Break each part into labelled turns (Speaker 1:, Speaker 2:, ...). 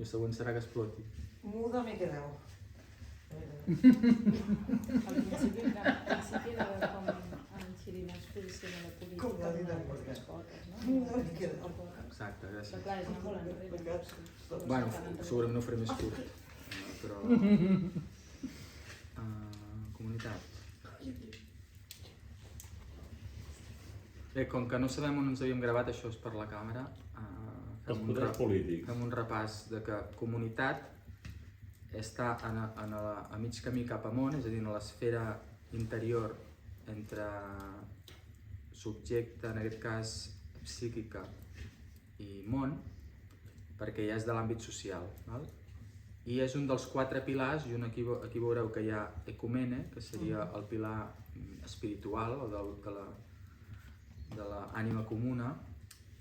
Speaker 1: el següent serà que exploti.
Speaker 2: Muda me he quedado.
Speaker 3: Al principi de veure com en Xirina es posiciona la política
Speaker 2: Com la vida
Speaker 3: amb
Speaker 2: porta.
Speaker 3: les potes, no?
Speaker 2: Muda me he quedado.
Speaker 1: Exacte,
Speaker 3: Però
Speaker 1: gràcies.
Speaker 3: clar, és anar molt enrere.
Speaker 1: Bueno, segurament ho faré més curt, però... comunitat. Bé, com que no sabem on ens havíem gravat, això és per la càmera,
Speaker 4: Els poders polítics.
Speaker 1: fem un repàs de que comunitat està a mig camí cap amunt, és a dir, a l'esfera interior entre subjecte, en aquest cas psíquica, i món, perquè ja és de l'àmbit social. Val? I és un dels 4 pilars, i aquí veureu que hi ha ecumene, que seria el pilar espiritual o de l'ànima comuna,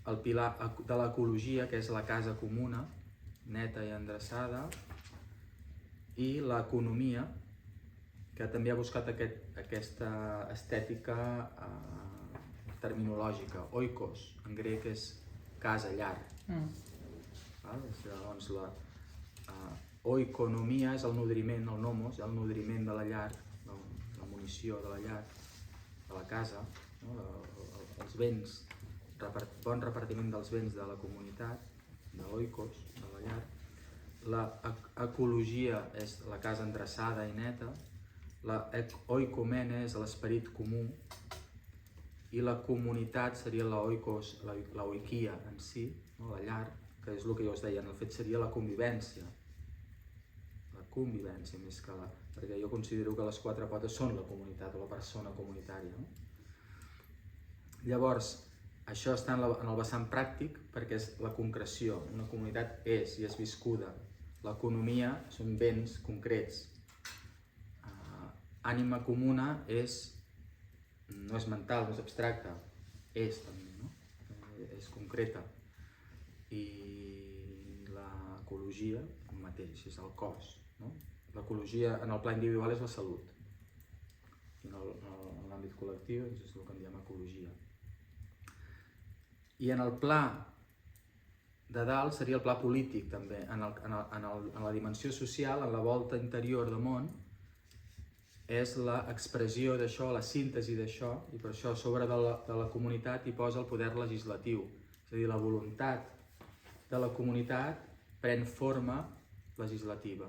Speaker 1: el pilar de l'ecologia, que és la casa comuna, neta i endreçada, i l'economia, que també ha buscat aquesta estètica terminològica. Oikos, en grec és casa, llar. Doncs oikonomia és el nodriment, el nomos, el nodriment de la llar, la munició de la llar, de la casa, no? Els béns, bon repartiment dels béns de la comunitat, de l'oikos, de la llar. L'ecologia és la casa endreçada i neta, l'oikomene és l'esperit comú, i la comunitat seria l'oikos, l'oikia en si, no? La llar, que és el que jo us deia, en el fet seria la convivència. La convivència més que la... perquè jo considero que les 4 potes són la comunitat o la persona comunitària. No? Llavors, això està en el vessant pràctic perquè és la concreció. Una comunitat és i és viscuda. L'economia són béns concrets. Ànima comuna no és mental, no és abstracta, és també, no? És concreta. I l'ecologia, el mateix, és el cos. No? L'ecologia en el pla individual és la salut. I en l'àmbit col·lectiu és el que en diem ecologia. I en el pla de dalt seria el pla polític també, en la dimensió social, en la volta interior del món, és l'expressió d'això, la síntesi d'això, i per això a sobre de la comunitat hi posa el poder legislatiu. És a dir, la voluntat de la comunitat pren forma legislativa,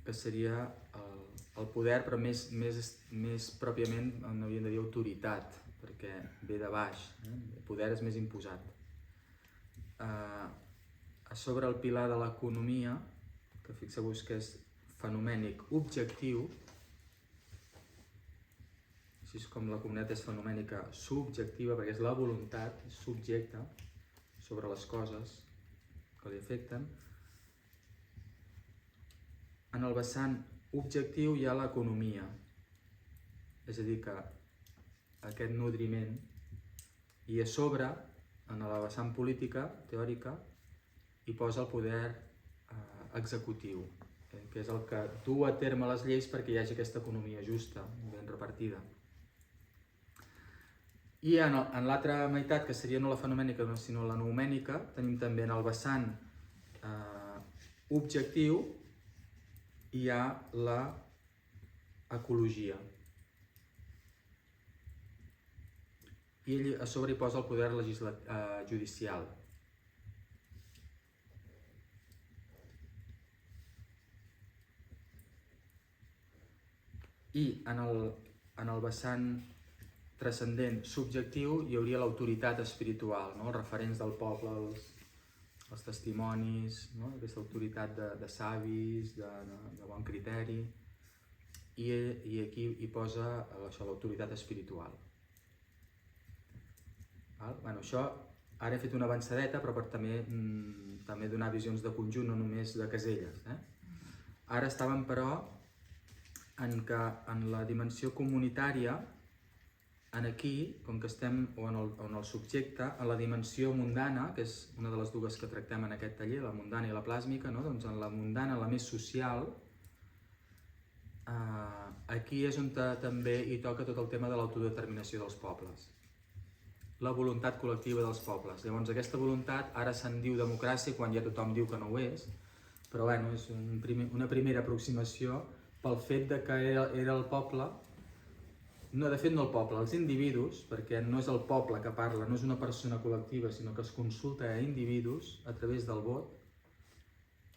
Speaker 1: que seria el poder, però més pròpiament n'hauríem de dir autoritat, perquè ve de baix, el poder és més imposat. A sobre el pilar de l'economia, que fixeu-vos que és fenomènic objectiu, així com la comunitat és fenomènica subjectiva, perquè és la voluntat, és subjecte sobre les coses que li afecten. En el vessant objectiu hi ha l'economia, és a dir que aquest nodriment, i a sobre, en la vessant política, teòrica, hi posa el poder executiu, que és el que du a terme les lleis perquè hi hagi aquesta economia justa, ben repartida. I en l'altra meitat, que seria no la fenomènica sinó la noumènica, tenim també en el vessant objectiu hi ha l'ecologia. I ell a sobre hi posa el poder judicial. I en el vessant transcendent subjectiu hi hauria l'autoritat espiritual, no? Els referents del poble, els testimonis, no? Aquesta autoritat de savis, de bon criteri, i aquí hi posa l'autoritat espiritual. Bueno, això ara he fet una avançadeta, però per també donar visions de conjunt, no només de caselles. Ara estàvem, però, en la dimensió comunitària, aquí, com que estem en el subjecte, en la dimensió mundana, que és una de les dues que tractem en aquest taller, la mundana i la plàsmica, no? Doncs en la mundana, la més social, aquí és on també hi toca tot el tema de l'autodeterminació dels pobles. la voluntat col·lectiva dels pobles. Llavors aquesta voluntat ara se'n diu democràcia quan ja tothom diu que no ho és, però bueno, és una primera aproximació pel fet de que era el poble, no, de fet no el poble, els individus, perquè no és el poble que parla, no és una persona col·lectiva, sinó que es consulta a individus a través del vot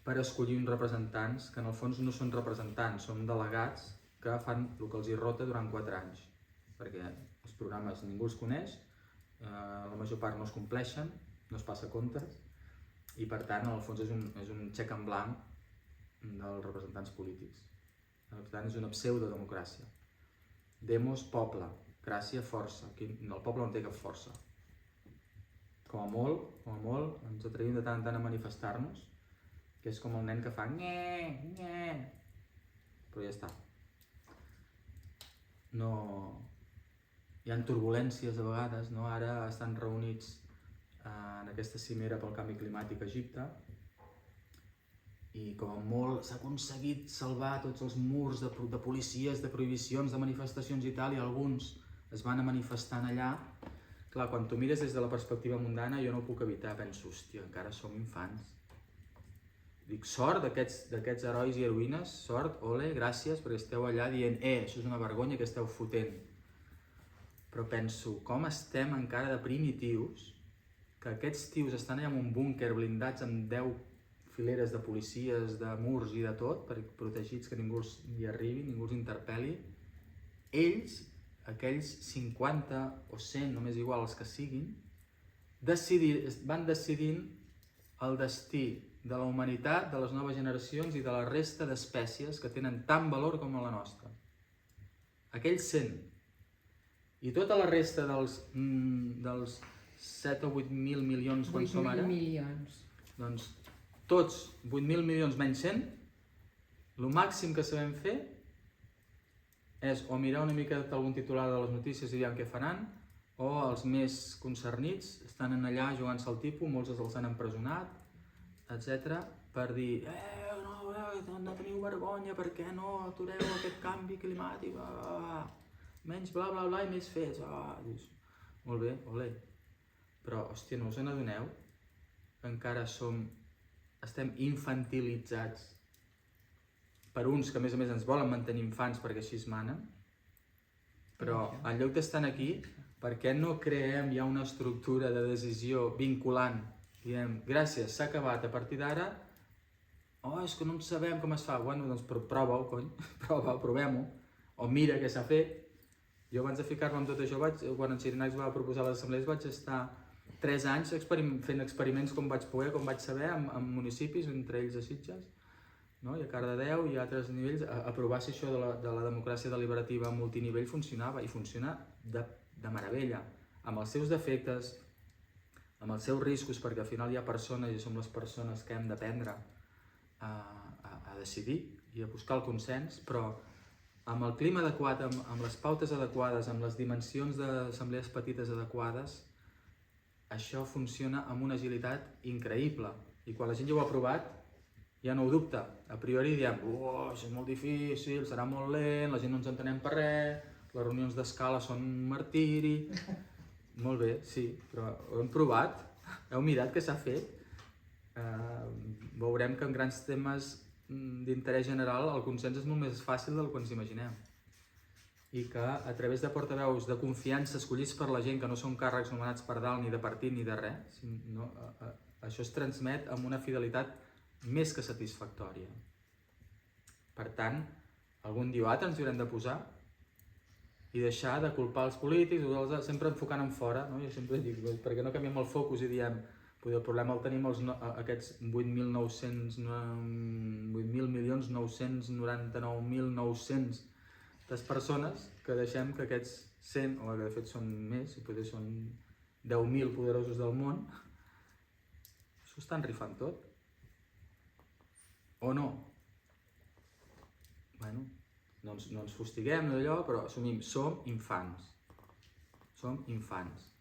Speaker 1: per escollir uns representants que en el fons no són representants, són delegats que fan el que els hi rota durant 4 anys, perquè els programes ningú els coneix, la major part no es compleixen, no es passa comptes, i per tant en el fons és un xec en blanc dels representants polítics. Per tant és una pseudodemocràcia. Demos, poble, gràcia, força. Aquí el poble no té cap força. Com a molt, ens atrevim de tant en tant a manifestar-nos, que és com el nen que fa nye, nye, però ja està. No... Hi ha turbulències a vegades, no? Ara estan reunits en aquesta cimera pel canvi climàtic a Egipte i com a molt s'ha aconseguit salvar tots els murs de policies, de prohibicions, de manifestacions i tal, i alguns es van a manifestar allà. Clar, quan tu mires des de la perspectiva mundana jo no ho puc evitar, penso, hòstia, encara som infants. Dic, sort d'aquests herois i heroïnes, sort, ole, gràcies, perquè esteu allà dient, això és una vergonya que esteu fotent. Però penso, com estem encara de primitius, que aquests tios estan allà en un búnquer blindats amb 10 fileres de policies, de murs i de tot, protegits que ningú hi arribi, ningú els interpel·li. Ells, aquells 50 o 100, només igual els que siguin, van decidint el destí de la humanitat, de les noves generacions i de la resta d'espècies que tenen tant valor com la nostra. Aquells 100. I tota la resta dels 7 o 8.000 milions quan som ara,
Speaker 3: 8.000 milions.
Speaker 1: doncs tots 8.000 milions menys 100, el màxim que sabem fer és o mirar una mica algun titular de les notícies i dir què faran, o els més concernits estan allà jugant-se al tipus, molts els han empresonat, etc. per dir no teniu vergonya, per què no atureu aquest canvi climàtic, menys bla bla bla i més fets. Dius, molt bé, ole. Però, hòstia, no us n'adoneu que encara estem infantilitzats per uns que a més ens volen mantenir infants perquè així es manen? Però en lloc d'estar aquí, per què no creem ja una estructura de decisió vinculant? Diem, gràcies, s'ha acabat, a partir d'ara, és que no en sabem com es fa. Bueno, doncs prova-ho, cony, provem-ho. O mira què s'ha fet. Jo abans de ficar-me amb tot això, quan en Xirinacs va proposar les assemblees, vaig estar 3 anys fent experiments com vaig poder, com vaig saber, en municipis, entre ells a Sitges, i a Cardedeu i a altres nivells, a provar si això de la democràcia deliberativa multinivell funcionava, i funciona de meravella, amb els seus defectes, amb els seus riscos, perquè al final hi ha persones i som les persones que hem d'aprendre a decidir i a buscar el consens, però amb el clima adequat, amb les pautes adequades, amb les dimensions d'assemblees petites adequades, això funciona amb una agilitat increïble. I quan la gent ja ho ha provat, ja no ho dubta. A priori diem, això és molt difícil, serà molt lent, la gent no ens entenem per res, les reunions d'escala són un martiri... Molt bé, sí, però ho hem provat, heu mirat què s'ha fet. Veurem que en grans temes d'interès general el consens és molt més fàcil del que ens imaginem. I que a través de portaveus de confiança escollits per la gent, que no són càrrecs nomenats per dalt ni de partit ni de res, això es transmet amb una fidelitat més que satisfactòria. Per tant, algun dia o altre ens hi haurem de posar i deixar de culpar els polítics, sempre enfocant en fora. Jo sempre dic, per què no canviem el focus i diem el problema el tenim aquests 8.999.900 persones que deixem que aquests 100, o que de fet són més, i potser són 10.000 poderosos del món, s'ho estan rifant tot. O no? Bueno, no ens fustiguem d'allò, però assumim, som infants. Som infants.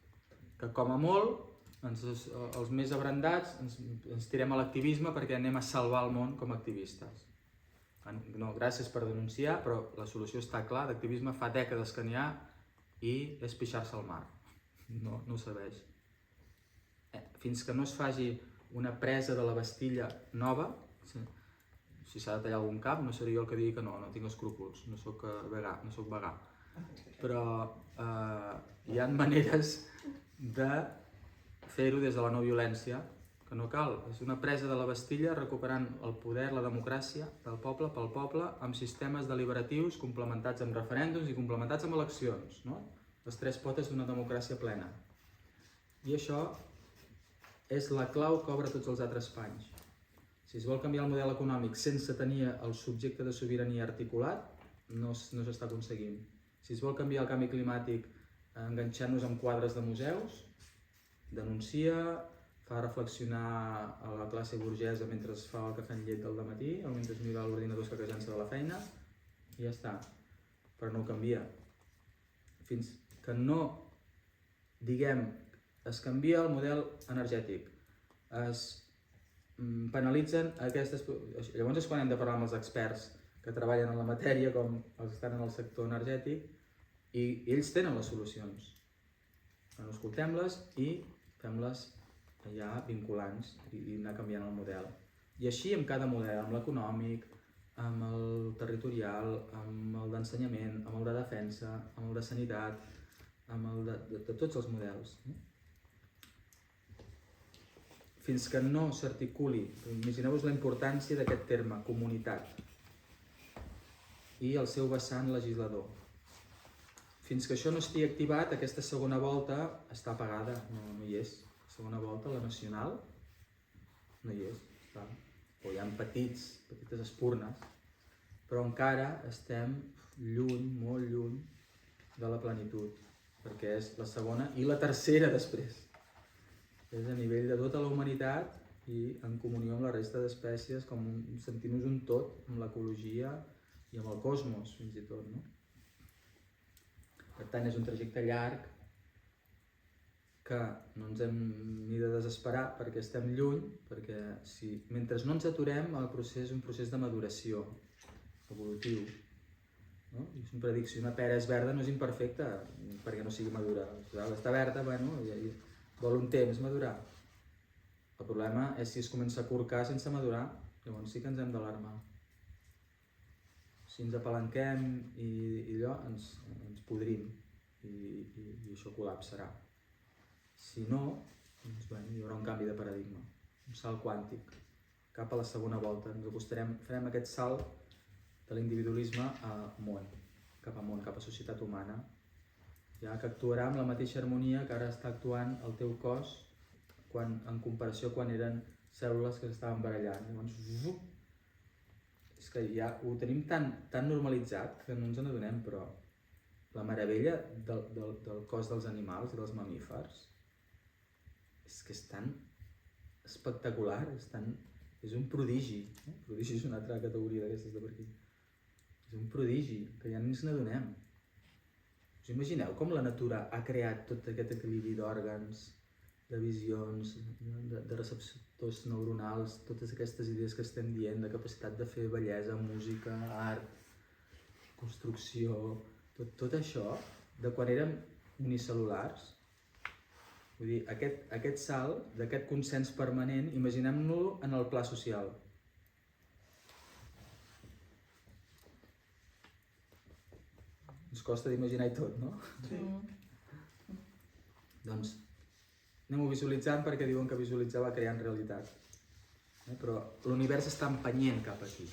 Speaker 1: Que com a molt, els més abrandats ens tirem a l'activisme perquè anem a salvar el món com a activistes. No, gràcies per denunciar, però la solució està clara, d'activisme fa dècades que n'hi ha i és pixar-se al mar. no ho serveix. Fins que no es faci una presa de la Bastilla nova, si s'ha de tallar algun cap, no seré jo el que digui que no tinc escrúpols, no soc vegà, però hi ha maneres de fer-ho des de la no violència, que no cal, és una presa de la Bastilla recuperant el poder, la democràcia del poble pel poble, amb sistemes deliberatius complementats amb referèndums i complementats amb eleccions, no? Les tres potes d'una democràcia plena. I això és la clau que obre tots els altres panys. Si es vol canviar el model econòmic sense tenir el subjecte de sobirania articulat, no s'està aconseguint. Si es vol canviar el canvi climàtic enganxant-nos amb quadres de museus, denuncia, fa reflexionar a la classe burgesa mentre es fa el cafè amb llet del dematí o mentre es mira l'ordinador escaquejant-se de la feina, i ja està. Però no ho canvia. Fins que no, diguem, es canvia el model energètic, es penalitzen aquestes... Llavors és quan hem de parlar amb els experts que treballen en la matèria, com els que estan en el sector energètic, i ells tenen les solucions. Bueno, escoltem-les i fem-les ja vinculants i anar canviant el model. I així amb cada model, amb l'econòmic, amb el territorial, amb el d'ensenyament, amb el de defensa, amb el de sanitat, amb el de tots els models. Fins que no s'articuli, imagineu-vos la importància d'aquest terme, comunitat, i el seu vessant legislador. Fins que això no estigui activat, aquesta segona volta està apagada, no hi és. La segona volta, la nacional, no hi és. O hi ha petites espurnes, però encara estem lluny, molt lluny de la plenitud, perquè és la segona i la tercera després. És a nivell de tota la humanitat i en comunió amb la resta d'espècies, com sentir-nos un tot amb l'ecologia i amb el cosmos, fins i tot, no? Per tant, és un trajecte llarg que no ens hem ni de desesperar perquè estem lluny, perquè mentre no ens aturem, el procés és un procés de maduració evolutiu. No? Jo sempre dic, si una pera és verda no és imperfecta perquè no sigui madura. Està verda, bueno, i vol un temps madurar. El problema és si es comença a corcar sense madurar, llavors sí que ens hem d'alarmar. Si ens apalanquem i allò, ens podrim i això col·lapsarà. Si no, doncs, bueno, hi haurà un canvi de paradigma, un salt quàntic, cap a la segona volta. Ens acostarem, farem aquest salt de l'individualisme a món, cap a societat humana, ja que actuarà amb la mateixa harmonia que ara està actuant el teu cos en comparació quan eren cèl·lules que s'estaven barallant. Llavors, és que ja ho tenim tan normalitzat que no ens n'adonem, però la meravella del cos dels animals i dels mamífers és que és tan espectacular, és un prodigi. Prodigi és una altra categoria d'aquestes de per aquí. És un prodigi, que ja ni ens n'adonem. Us imagineu com la natura ha creat tot aquest equilibri d'òrgans, de visions, de receptors neuronals, totes aquestes idees que estem dient, de capacitat de fer bellesa, música, art, construcció, tot això, de quan érem unicel·lulars. Vull dir, aquest salt d'aquest consens permanent, imaginem-lo en el pla social. Ens costa d'imaginar-hi tot, no?
Speaker 2: Sí.
Speaker 1: Doncs anem-ho visualitzant perquè diuen que visualitzar va creant realitat. Però l'univers està empenyent cap aquí.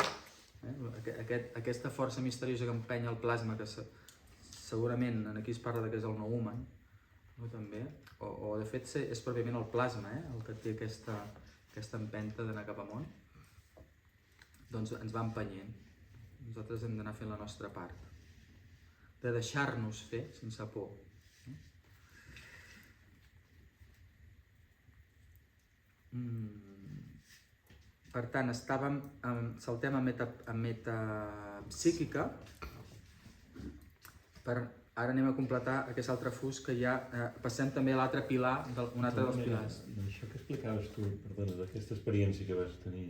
Speaker 1: Aquesta força misteriosa que empenya el plasma, que segurament aquí es parla que és el no human, no, també, o de fet és pròpiament el plasma el que té aquesta empenta d'anar cap amunt, doncs ens va empenyent. Nosaltres hem d'anar fent la nostra part, de deixar-nos fer sense por. Per tant, saltem a metapsíquica, ara anem a completar aquest altre fus que ja passem també a l'altre pilar, un altre dels pilars.
Speaker 4: Això que explicaves tu, perdona, d'aquesta experiència que vas tenir,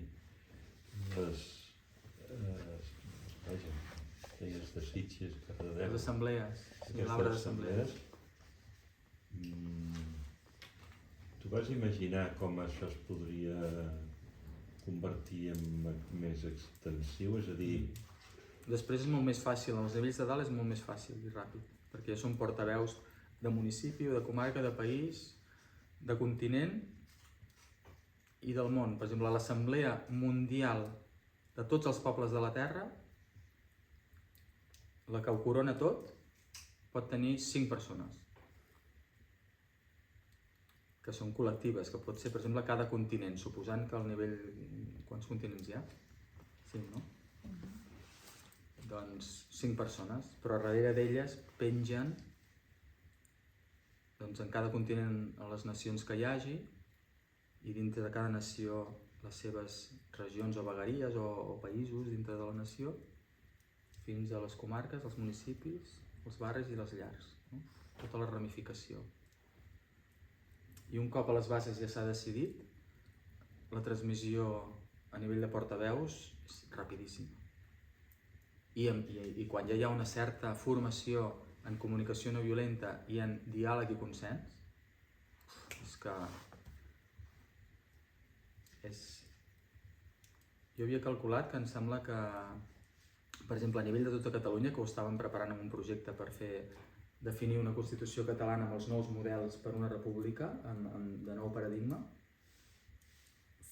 Speaker 4: deies de Sitges,
Speaker 1: Les assemblees, l'arbre d'assemblees.
Speaker 4: Tu vas imaginar com això es podria convertir en més extensiu? És a dir,
Speaker 1: Després és molt més fàcil, als nivells de dalt és molt més fàcil i ràpid, perquè ja són portaveus de municipi, de comarca, de país, de continent i del món. Per exemple, l'Assemblea Mundial de tots els pobles de la Terra, la que ho corona tot, pot tenir 5 persones, que són col·lectives, que pot ser, per exemple, cada continent, suposant que al nivell... Quants continents hi ha? 5, no? Doncs 5 persones, però darrere d'elles pengen doncs, en cada continent a les nacions que hi hagi i dintre de cada nació les seves regions o vegueries o països dintre de la nació fins a les comarques, els municipis, els barris i les llars, no? Tota la ramificació. I un cop a les bases ja s'ha decidit, la transmissió a nivell de portaveus és rapidíssima. I quan ja hi ha una certa formació en comunicació no violenta i en diàleg i consens, és que Jo havia calculat que em sembla que, per exemple, a nivell de tota Catalunya, que ho estàvem preparant en un projecte per definir una Constitució catalana amb els nous models per una república, de nou paradigma,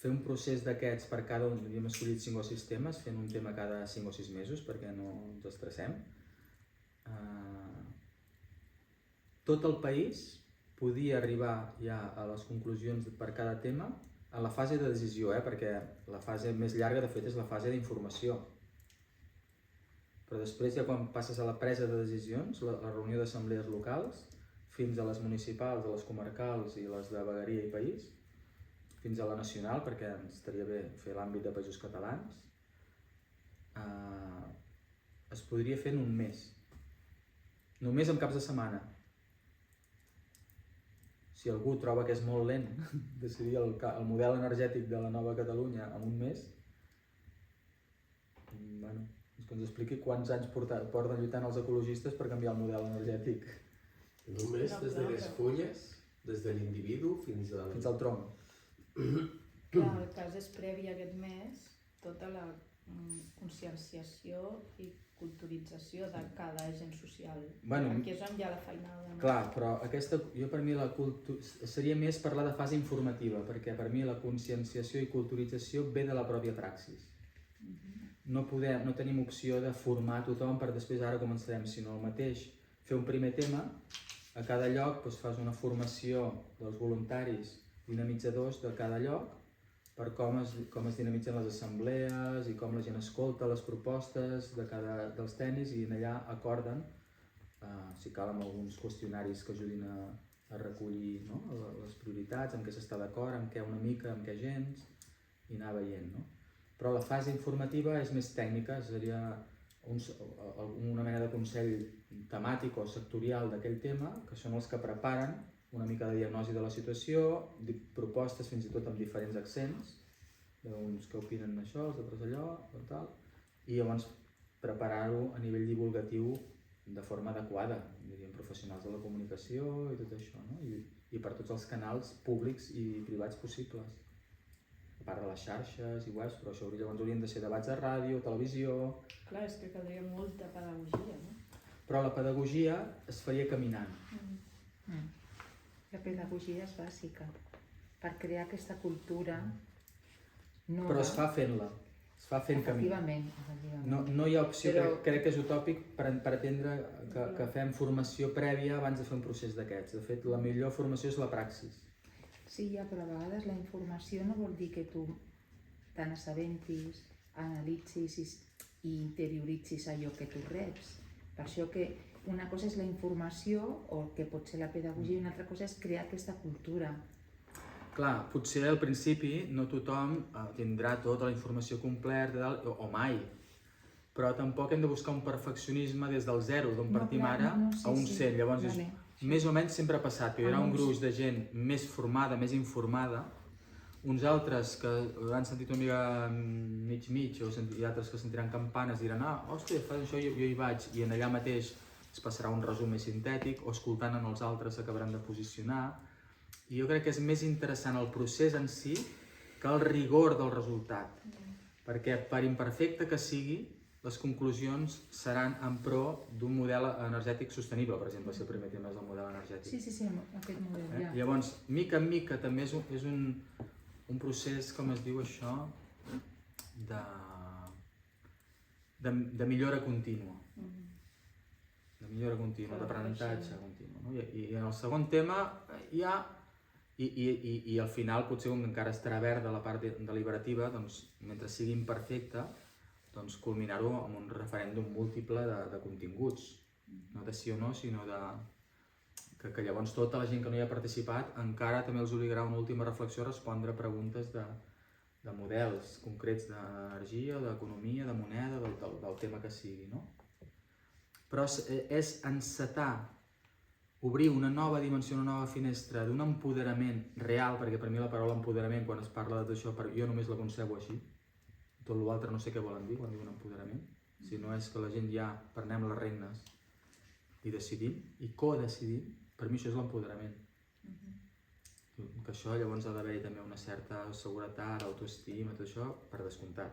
Speaker 1: fer un procés d'aquests per cada un, havíem escollit 5 o 6 temes, fent un tema cada 5 o 6 mesos perquè no ens estressem. Tot el país podia arribar ja a les conclusions per cada tema a la fase de decisió, perquè la fase més llarga de fet és la fase d'informació. Però després ja quan passes a la presa de decisions, la reunió d'assemblees locals, fins a les municipals, a les comarcals i les de vegueria i país, fins a la nacional, perquè ens estaria bé fer l'àmbit de països catalans, es podria fer en un mes. Només en caps de setmana. Si algú troba que és molt lent decidir el model energètic de la nova Catalunya en un mes, bueno, que ens expliqui quants anys porten lluitant els ecologistes per canviar el model energètic.
Speaker 5: Només des de les fulles, des de l'individu fins
Speaker 1: al tronc.
Speaker 3: Clar, el cas és previ a aquest mes, tota la conscienciació i culturització de cada agent social. Aquí és on hi ha la feinada. No?
Speaker 1: Clar, però jo per mi seria més parlar de fase informativa, perquè per mi la conscienciació i culturització ve de la pròpia praxis. No tenim opció de formar tothom per després ara començarem, sinó el mateix, fer un primer tema, a cada lloc fas una formació dels voluntaris dinamitzadors de cada lloc per com es dinamitzen les assemblees i com la gent escolta les propostes dels tenis i allà acorden, si cal amb alguns qüestionaris que ajudin a recollir les prioritats, amb què s'està d'acord, amb què una mica, amb què gens, i anar veient. Però la fase informativa és més tècnica, seria una mena de consell temàtic o sectorial d'aquell tema, que són els que preparen una mica de diagnosi de la situació, propostes fins i tot amb diferents accents, d'uns que opinen això, els altres allò, tal, i llavors preparar-ho a nivell divulgatiu de forma adequada, diríem professionals de la comunicació i tot això, no? I per tots els canals públics i privats possibles, a part de les xarxes i webs, però això llavors haurien de ser debats de ràdio, televisió...
Speaker 3: Clar, és que caldria molta pedagogia, no?
Speaker 1: Però la pedagogia es faria caminant.
Speaker 6: La pedagogia és bàsica per crear aquesta cultura nova.
Speaker 1: Però es fa fent-la, es fa fent camí.
Speaker 6: Efectivament.
Speaker 1: No hi ha opció, crec que és utòpic pretendre que fem formació prèvia abans de fer un procés d'aquests. De fet, la millor formació és la praxis.
Speaker 6: Sí, però a vegades la informació no vol dir que tu te n'assabentis, analitzis i interioritzis allò que tu reps. Per això que una cosa és la informació, o que pot ser la pedagogia, i una altra cosa és crear aquesta cultura.
Speaker 1: Clar, potser al principi no tothom tindrà tota la informació completa, o mai, però tampoc hem de buscar un perfeccionisme des del zero, d'on partim ara, a un 100. Llavors, més o menys sempre ha passat, que hi haurà un gruix de gent més formada, més informada, uns altres que han sentit una mica mig, i altres que sentiran campanes i diran hòstia, fas això, jo hi vaig, i en allà mateix es passarà un resum més sintètic, o escoltant en els altres acabaran de posicionar. I jo crec que és més interessant el procés en si que el rigor del resultat. Perquè per imperfecte que sigui, les conclusions seran en pro d'un model energètic sostenible, per exemple, si el primer tema és el model energètic.
Speaker 6: Sí, aquest model, ja.
Speaker 1: Llavors, mica en mica també és un procés, com es diu això, de millora contínua. De millora contínua, d'aprenentatge continu. No? I en el segon tema hi ha, i al final potser com encara estarà verda la part deliberativa, doncs, mentre sigui imperfecta, doncs culminar-ho amb un referèndum múltiple de continguts, no de sí o no, sinó que llavors tota la gent que no hi ha participat encara també els obligarà una última reflexió a respondre preguntes de models concrets d'energia, d'economia, de moneda, del tema que sigui, no? Però és encetar, obrir una nova dimensió, una nova finestra d'un empoderament real, perquè per mi la paraula empoderament, quan es parla de tot això, jo només la concebo així. Tot l'altre no sé què volen dir quan diuen empoderament. Si no és que la gent ja prenem les regnes i decidim, i codecidim, per mi això és l'empoderament. Que això llavors ha d'haver-hi també una certa seguretat, autoestima, tot això, per descomptat.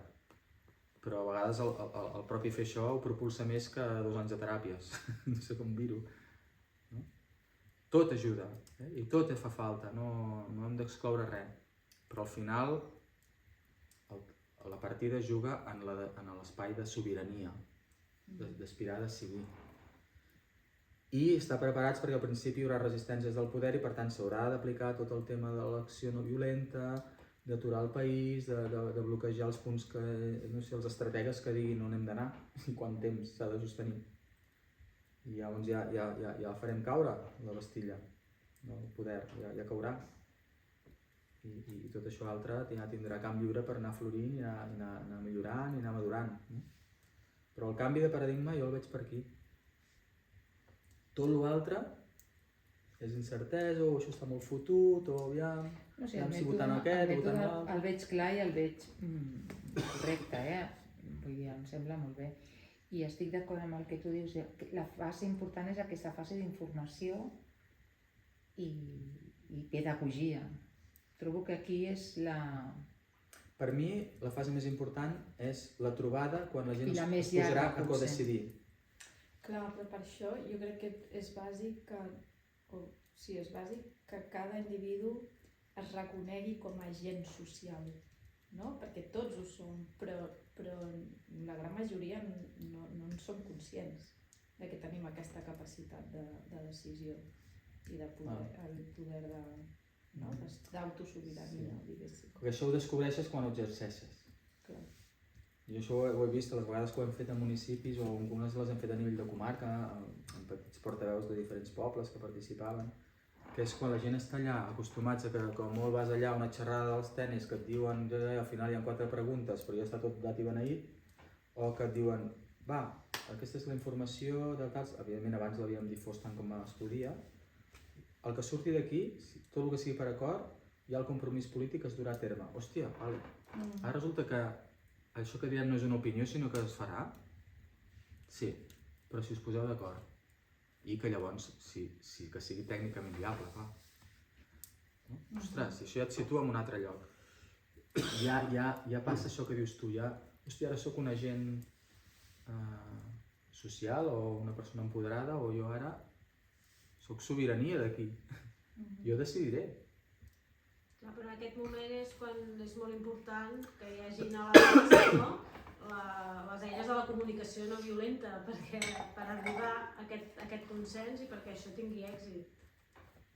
Speaker 1: Però a vegades el propi fer això ho propulsa més que 2 anys de teràpies. No sé com dir-ho. No? Tot ajuda, i tot fa falta, no hem d'excloure res. Però al final la partida juga en l'espai de sobirania, d'aspirar a decidir. I estar preparats perquè al principi hi haurà resistències del poder i per tant s'haurà d'aplicar tot el tema de l'acció no violenta, d'aturar el país, de bloquejar els punts que, no sé, els estrategues que diguin on hem d'anar i quant temps s'ha de sostenir. I llavors ja farem caure la Bastilla, el poder, ja caurà. I tot això altre ja tindrà camp lliure per anar florint i anar millorant i anar madurant. Però el canvi de paradigma jo el veig per aquí. Tot l'altre és incertesa, o això està molt fotut, o aviam, si votant aquest, votant l'altre.
Speaker 6: El veig clar i el veig correcte, vull dir, em sembla molt bé. I estic d'acord amb el que tu dius, la fase important és aquesta fase d'informació i pedagogia. Trobo que aquí és la...
Speaker 1: Per mi, la fase més important és la trobada quan la gent es
Speaker 6: llarga,
Speaker 1: posarà a codecidir.
Speaker 3: Clar, però per això jo crec que és bàsic que cada individu es reconegui com a agent social, no? Perquè tots ho som, però la gran majoria no en som conscients de que tenim aquesta capacitat de decisió i de poder d'autosobirania, diguéssim.
Speaker 1: Perquè això ho descobreixes quan ho exerceixes.
Speaker 3: Clar.
Speaker 1: Jo això ho he vist a les vegades que ho hem fet en municipis o algunes les hem fet a nivell de comarca, amb petits portaveus de diferents pobles que participaven, que és quan la gent està allà acostumats a que com molt vas allà a una xerrada dels tenis que et diuen al final hi ha 4 preguntes però ja està tot dat i beneït, o que et diuen va, aquesta és la informació de tals, evidentment abans l'havíem difós tant com es podia, el que surti d'aquí, tot el que sigui per acord, hi ha el compromís polític que es durà a terme. Hòstia, vale. Ara resulta que això que direm no és una opinió, sinó que es farà? Sí, però si us poseu d'acord. I que llavors sí que sigui tècnicament viable, clar. No? Ostres, si això ja et situa en un altre lloc. Ja passa això que dius tu, hòstia, ara sóc un agent social o una persona empoderada, o jo ara sóc sobirania d'aquí. Jo decidiré.
Speaker 7: Clar, però en aquest moment és quan és molt important que hi hagin a l'abast, no? Les eines de la comunicació no violenta per arribar a aquest consens i perquè això tingui èxit.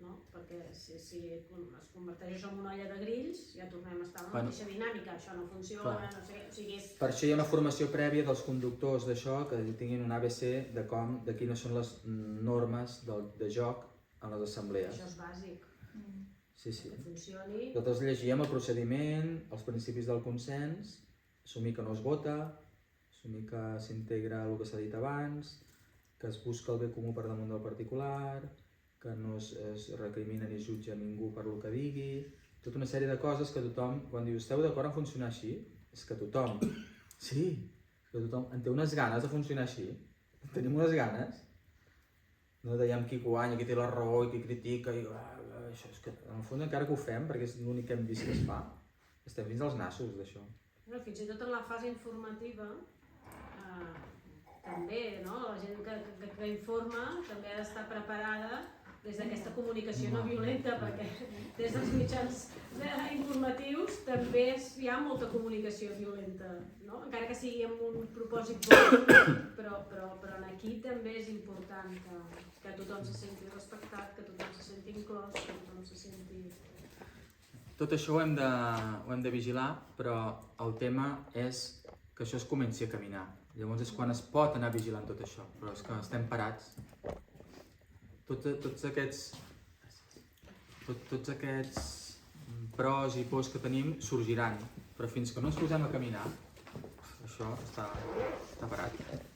Speaker 7: No? Perquè si es converteix en una olla de grills ja tornem a estar en la mateixa dinàmica, això no funciona, no sé què, o sigui és...
Speaker 1: Per això hi ha una formació prèvia dels conductors d'això, que tinguin un ABC de quines són les normes de joc en les assemblees.
Speaker 7: Això és bàsic.
Speaker 1: Sí.
Speaker 7: Que funcioni.
Speaker 1: Nosaltres llegíem el procediment, els principis del consens, assumir que no es vota, assumir que s'integra el que s'ha dit abans, que es busca el bé comú per damunt del particular, que no es recrimina ni es jutja ningú per el que digui, tota una sèrie de coses que tothom, quan diu esteu d'acord en funcionar així, és que tothom, sí, que tothom en té unes ganes de funcionar així, tenim unes ganes, no veiem qui guanya, qui té la raó i qui critica, i això és que en el fons encara que ho fem, perquè és l'únic que hem vist que es fa, estem fins als nassos d'això.
Speaker 7: Bueno, fins i tot en la fase informativa, també, no? La gent que informa també ha d'estar preparada des d'aquesta comunicació no violenta, perquè des dels mitjans informatius també hi ha molta comunicació violenta, no? Encara que sigui amb un propòsit bo, però aquí també és important que tothom se senti respectat, que tothom se senti inclòs, que tothom se senti...
Speaker 1: Tot això ho hem de vigilar, però el tema és que això es comenci a caminar. Llavors és quan es pot anar vigilant tot això, però és que estem parats. Tots aquests pros i pors que tenim sorgiran, però fins que no ens posem a caminar, això està parat.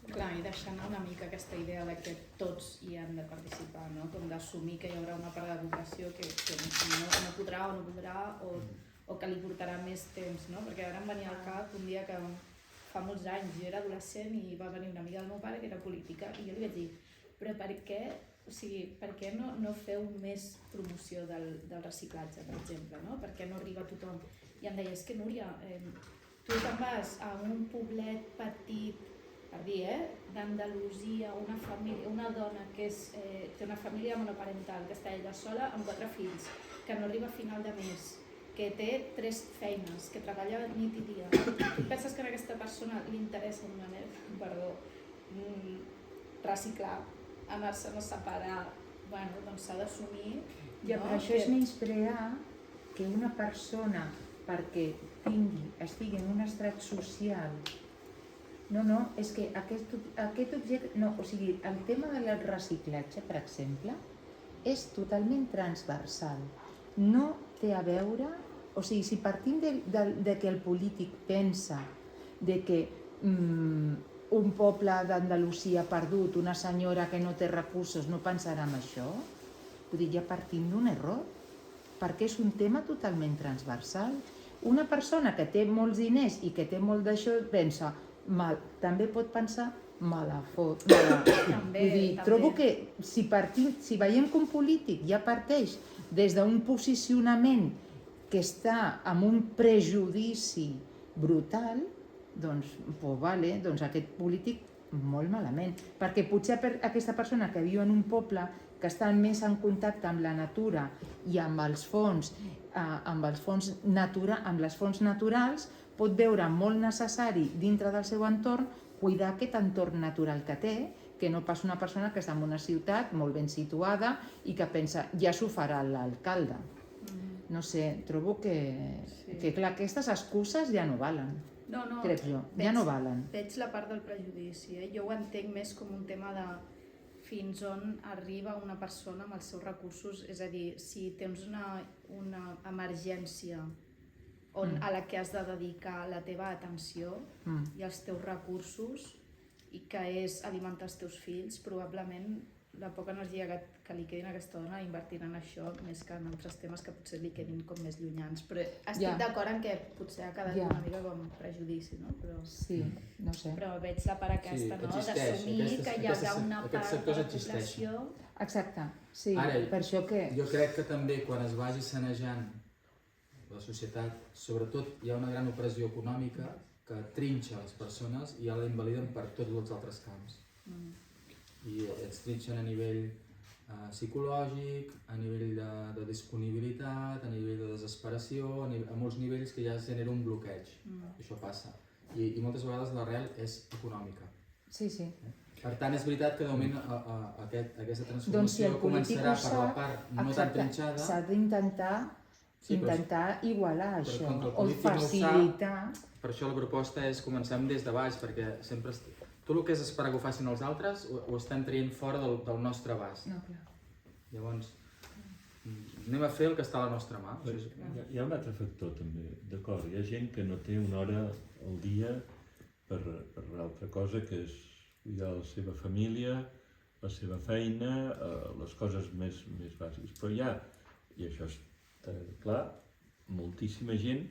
Speaker 3: Clar, i deixant una mica aquesta idea de que tots hi han de participar, no? Com d'assumir que hi haurà una part de l'educació que no podrà o no voldrà o que li portarà més temps, no? Perquè ara em venia al cap un dia que fa molts anys, jo era adolescent i va venir una amiga del meu pare que era política i jo li vaig dir, però per què no feu més promoció del reciclatge, per exemple, no? Per què no arriba a tothom? I em deia, és que Núria, tu te'n vas a un poblet petit, per dir, d'Andalusia, una dona que té una família monoparental, que està ella sola amb 4 fills, que no arriba a final de mes, que té 3 feines, que treballa nit i dia. Tu penses que a aquesta persona li interessa reciclar, anar-se'n a separar? Bueno, doncs s'ha d'assumir...
Speaker 6: Ja, però això és menysprear que una persona, perquè estigui en un estrat social... No, és que aquest objecte... No, o sigui, el tema del reciclatge, per exemple, és totalment transversal. No té a veure... O sigui, si partim de que el polític pensa de que un poble d'Andalusia perdut, una senyora que no té recursos, no pensarà en això, vull dir, ja partim d'un error, perquè és un tema totalment transversal. Una persona que té molts diners i que té molt d'això pensa, també pot pensar mala fot. Vull dir, trobo que si veiem que un polític ja parteix des d'un posicionament que està amb un prejudici brutal, doncs aquest polític molt malament. Perquè potser aquesta persona que viu en un poble que està més en contacte amb la natura i amb les fonts naturals, pot veure molt necessari dintre del seu entorn cuidar aquest entorn natural que té, que no pas una persona que està en una ciutat molt ben situada i que pensa, ja s'ho farà l'alcalde. No sé, trobo que clar, aquestes excuses ja no valen.
Speaker 3: No,
Speaker 6: crec jo, ja no valen.
Speaker 3: Veig la part del prejudici, jo ho entenc més com un tema de fins on arriba una persona amb els seus recursos, és a dir, si tens una emergència a la que has de dedicar la teva atenció i els teus recursos i que és alimentar els teus fills, probablement la poca energia que li quedin a aquesta dona invertir en això més que en altres temes que potser li quedin com més llunyans. Però estic d'acord en que potser ha quedat una mica com prejudici, no?
Speaker 6: Sí, no sé.
Speaker 3: Però veig la part aquesta, no? D'assumir que hi haurà una part de la població...
Speaker 6: Exacte, sí,
Speaker 1: per això que... Jo crec que també quan es vagi sanejant la societat, sobretot hi ha una gran opressió econòmica que trinxa les persones i ja la invaliden per tots els altres camps. I els trinxen a nivell psicològic, a nivell de disponibilitat, a nivell de desesperació, a molts nivells que ja es genera un bloqueig. Això passa. I moltes vegades l'arrel és econòmica.
Speaker 6: Sí.
Speaker 1: Per tant, és veritat que de moment aquesta transformació començarà per la part no tan trinxada.
Speaker 6: S'ha d'intentar igualar això, o facilitar...
Speaker 1: Per això la proposta és començar des de baix, perquè sempre... Tot el que és esperar que ho facin els altres ho estem traient fora del nostre abast.
Speaker 6: No, clar.
Speaker 1: Llavors, anem a fer el que està a la nostra mà.
Speaker 4: Hi ha un altre factor també, d'acord, hi ha gent que no té una hora al dia per altra cosa que és cuidar la seva família, la seva feina, les coses més bàsiques. Però hi ha, i això està clar, moltíssima gent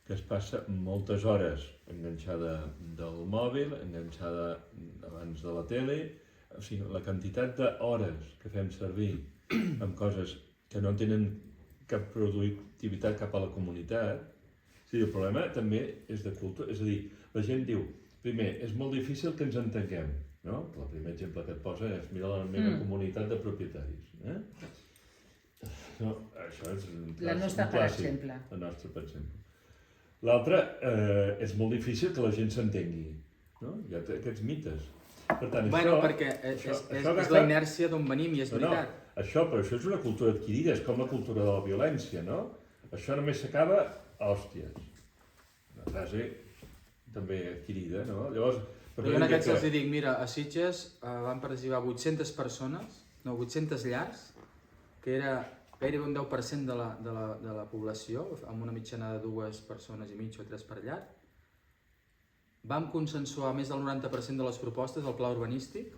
Speaker 4: que es passa moltes hores enganxada del mòbil, enganxada abans de la tele, o sigui, la quantitat d'hores que fem servir amb coses que no tenen cap productivitat cap a la comunitat, sí, el problema també és de cultura, és a dir, la gent diu, primer, és molt difícil que ens entenguem, no? El primer exemple que et posa és, mira la meva comunitat de propietaris. No, això és un
Speaker 6: La nostra,
Speaker 4: un
Speaker 6: per
Speaker 4: clàssic.
Speaker 6: exemple.
Speaker 4: La nostra, per exemple. L'altre, és molt difícil que la gent s'entengui, no? Hi ha aquests mites. Per tant,
Speaker 1: Bueno,
Speaker 4: això,
Speaker 1: perquè és
Speaker 4: agafa-
Speaker 1: la inèrcia d'on venim i és veritat.
Speaker 4: Però això és una cultura adquirida, és com la cultura de la violència, no? Això només s'acaba a hòsties. Una frase també adquirida, no? Llavors,
Speaker 1: Però jo en aquests els dic, mira, a Sitges van participar 800 persones, no, 800 llars, que era gairebé un 10% de la població, amb una mitjana de 2 persones i mitja o 3 per llar. Vam consensuar més del 90% de les propostes del pla urbanístic,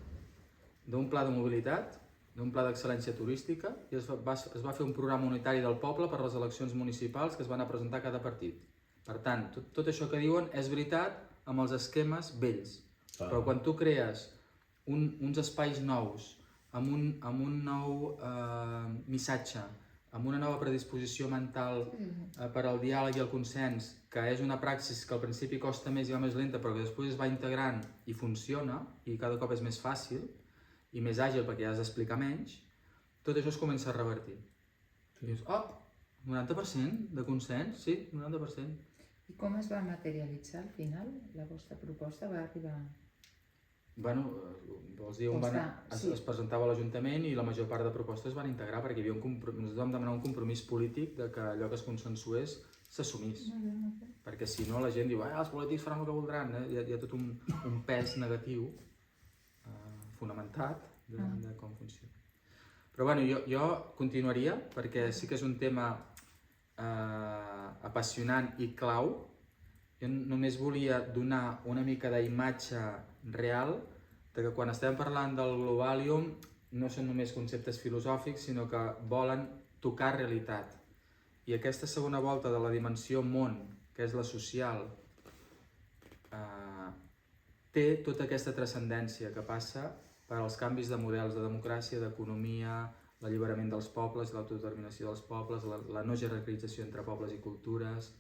Speaker 1: d'un pla de mobilitat, d'un pla d'excel·lència turística, i es va fer un programa unitari del poble per les eleccions municipals que es van a presentar a cada partit. Per tant, tot això que diuen és veritat amb els esquemes vells. Però quan tu crees uns espais nous, amb un nou missatge, amb una nova predisposició mental per al diàleg i el consens, que és una praxis que al principi costa més i va més lenta, però que després es va integrant i funciona, i cada cop és més fàcil i més àgil perquè ja has d'explicar menys, tot això es comença a revertir. I dius, 90% de consens? Sí, 90%.
Speaker 6: I com es va materialitzar al final? La vostra proposta va arribar...
Speaker 1: Bueno, vols dir on es presentava a l'Ajuntament i la major part de propostes van integrar perquè hi havia nosaltres vam demanar un compromís polític de que allò que es consensués s'assumís. Perquè si no la gent diu els polítics faran el que voldran, hi ha tot un pes negatiu fonamentat de com funciona. Però bueno, jo continuaria perquè sí que és un tema apassionant i clau. Jo només volia donar una mica d'imatge real de que quan estem parlant del Globalium no són només conceptes filosòfics, sinó que volen tocar realitat. I aquesta segona volta de la dimensió món, que és la social, té tota aquesta transcendència que passa per als canvis de models de democràcia, d'economia, l'alliberament dels pobles, l'autodeterminació dels pobles, la no jerarquització entre pobles i cultures,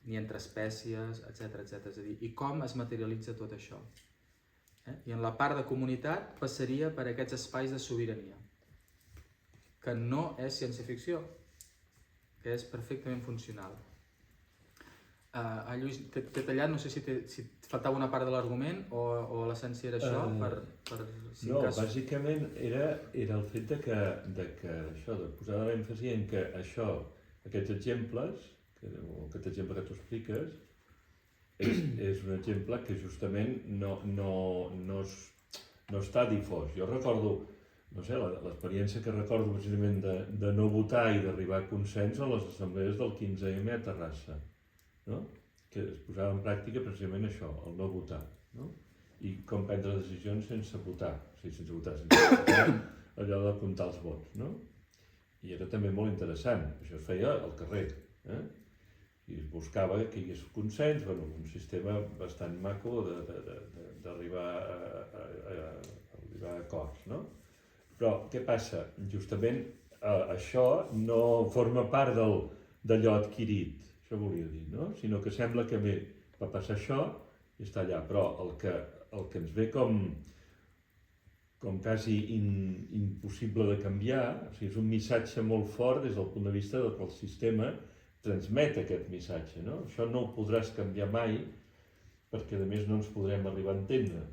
Speaker 1: ni entre espècies, etc. És a dir, i com es materialitza tot això. I en la part de comunitat passaria per aquests espais de sobirania, que no és ciència-ficció, que és perfectament funcional. Lluís, t'he tallat, no sé si et faltava una part de l'argument o l'essència era això?
Speaker 4: No, bàsicament era el fet de posar l'èmfasi en que aquests exemples, aquest exemple que tu expliques, és un exemple que justament no està difós. Jo recordo, no sé, l'experiència que recordo precisament de no votar i d'arribar a consens a les assemblees del 15M a Terrassa, no? Que es posava en pràctica precisament això, el no votar, no? I com prendre decisions sense votar, sense allò de comptar els vots, no? I era també molt interessant, això es feia al carrer, i es buscava que hi hagués consens, un sistema bastant maco d'arribar a acords, no? Però què passa? Justament això no forma part d'allò adquirit, això volia dir, no? Sinó que sembla que bé, va passar això i està allà, però el que ens ve com quasi impossible de canviar, o sigui, és un missatge molt fort des del punt de vista que el sistema transmet aquest missatge, no? Això no ho podràs canviar mai perquè a més no ens podrem arribar a entendre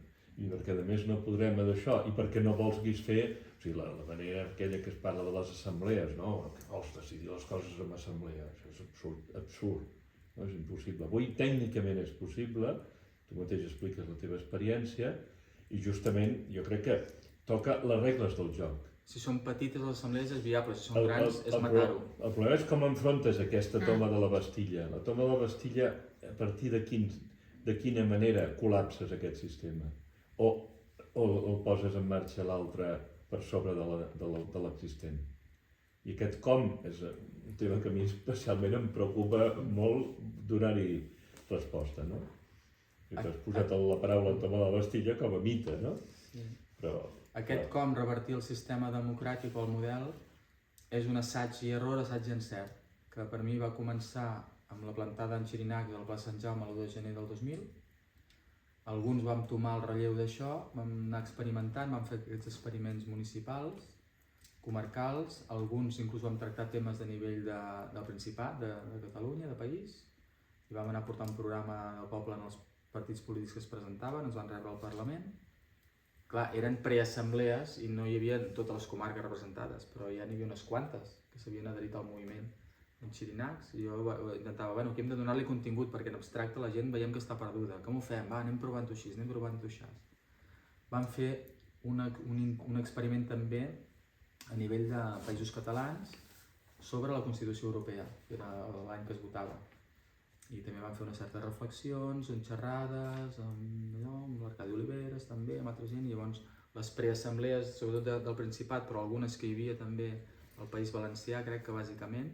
Speaker 4: i perquè a més no podrem d'això i perquè no vulguis fer, o sigui, la manera aquella que es parla de les assemblees, no? Que vols decidir les coses en assemblea, això és absurd, no? És impossible. Avui tècnicament és possible, tu mateix expliques la teva experiència i justament jo crec que toca les regles del joc.
Speaker 1: Si són petites les assemblees és viable, si són grans és matar-ho.
Speaker 4: El problema és com enfrontes aquesta toma de la Bastilla. La toma de la Bastilla, a partir de quina manera col·lapses aquest sistema? O el poses en marxa l'altre per sobre de l'existent? I aquest com és un tema que a mi especialment em preocupa molt donar-hi resposta, no? I tu has posat la paraula toma de la Bastilla com a mite, no? Però,
Speaker 1: Aquest com revertir el sistema democràtic o el model és un assaig i error, assaig i encert, que per mi va començar amb la plantada en Xirinacs al Pla Sant Jaume l'1 de gener del 2000. Alguns vam tomar el relleu d'això, vam anar experimentant, vam fer aquests experiments municipals, comarcals, alguns inclús vam tractar temes de nivell del Principat, de Catalunya, de país, i vam anar portant un programa del poble en els partits polítics que es presentaven, ens van rebre al Parlament. Clar, eren preassemblees i no hi havia totes les comarques representades, però ja n'hi havia unes quantes que s'havien adherit al moviment en Xirinacs, i jo intentava, bueno, aquí hem de donar-li contingut perquè en abstracte la gent veiem que està perduda, com ho fem? Va, anem provant-ho així, anem provant-ho així. Vam fer un experiment també a nivell de països catalans sobre la Constitució Europea, que era l'any que es votava. I també vam fer unes certes reflexions, en xerrades, amb l'Arcadi Oliveres també, amb altra gent, i llavors les preassemblees, sobretot del Principat, però algunes que hi havia també al País Valencià, crec que bàsicament,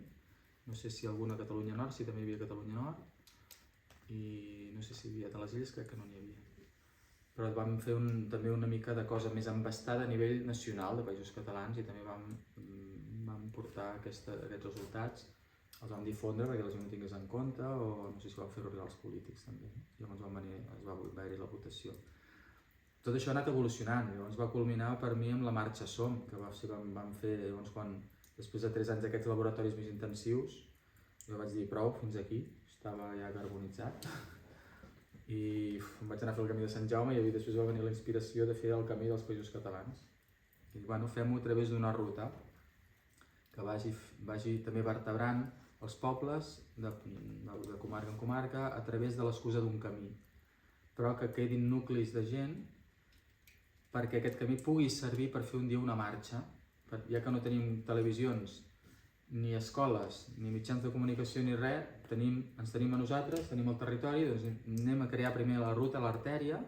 Speaker 1: no sé si alguna a Catalunya Nord, si també hi havia Catalunya Nord, i no sé si hi havia a les Illes, crec que no n'hi havia. Però vam fer també una mica de cosa més embastada a nivell nacional de països catalans i també vam portar aquests resultats, els vam difondre perquè la gent ho tingués en compte, o no sé si vam fer-ho arribar als polítics també. Llavors va haver-hi la votació. Tot això ha anat evolucionant, llavors va culminar per mi amb la Marxa Som, que vam fer llavors després de 3 anys d'aquests laboratoris més intensius, jo vaig dir prou, fins aquí, estava ja carbonitzat, i em vaig anar a fer el camí de Sant Jaume i després va venir la inspiració de fer el camí dels països catalans. I bueno, fem-ho a través d'una ruta que vagi també vertebrant els pobles de comarca en comarca a través de l'excusa d'un camí, però que quedin nuclis de gent perquè aquest camí pugui servir per fer un dia una marxa, ja que no tenim televisions, ni escoles, ni mitjans de comunicació ni res, ens tenim a nosaltres, tenim el territori, doncs anem a crear primer la ruta, l'artèria,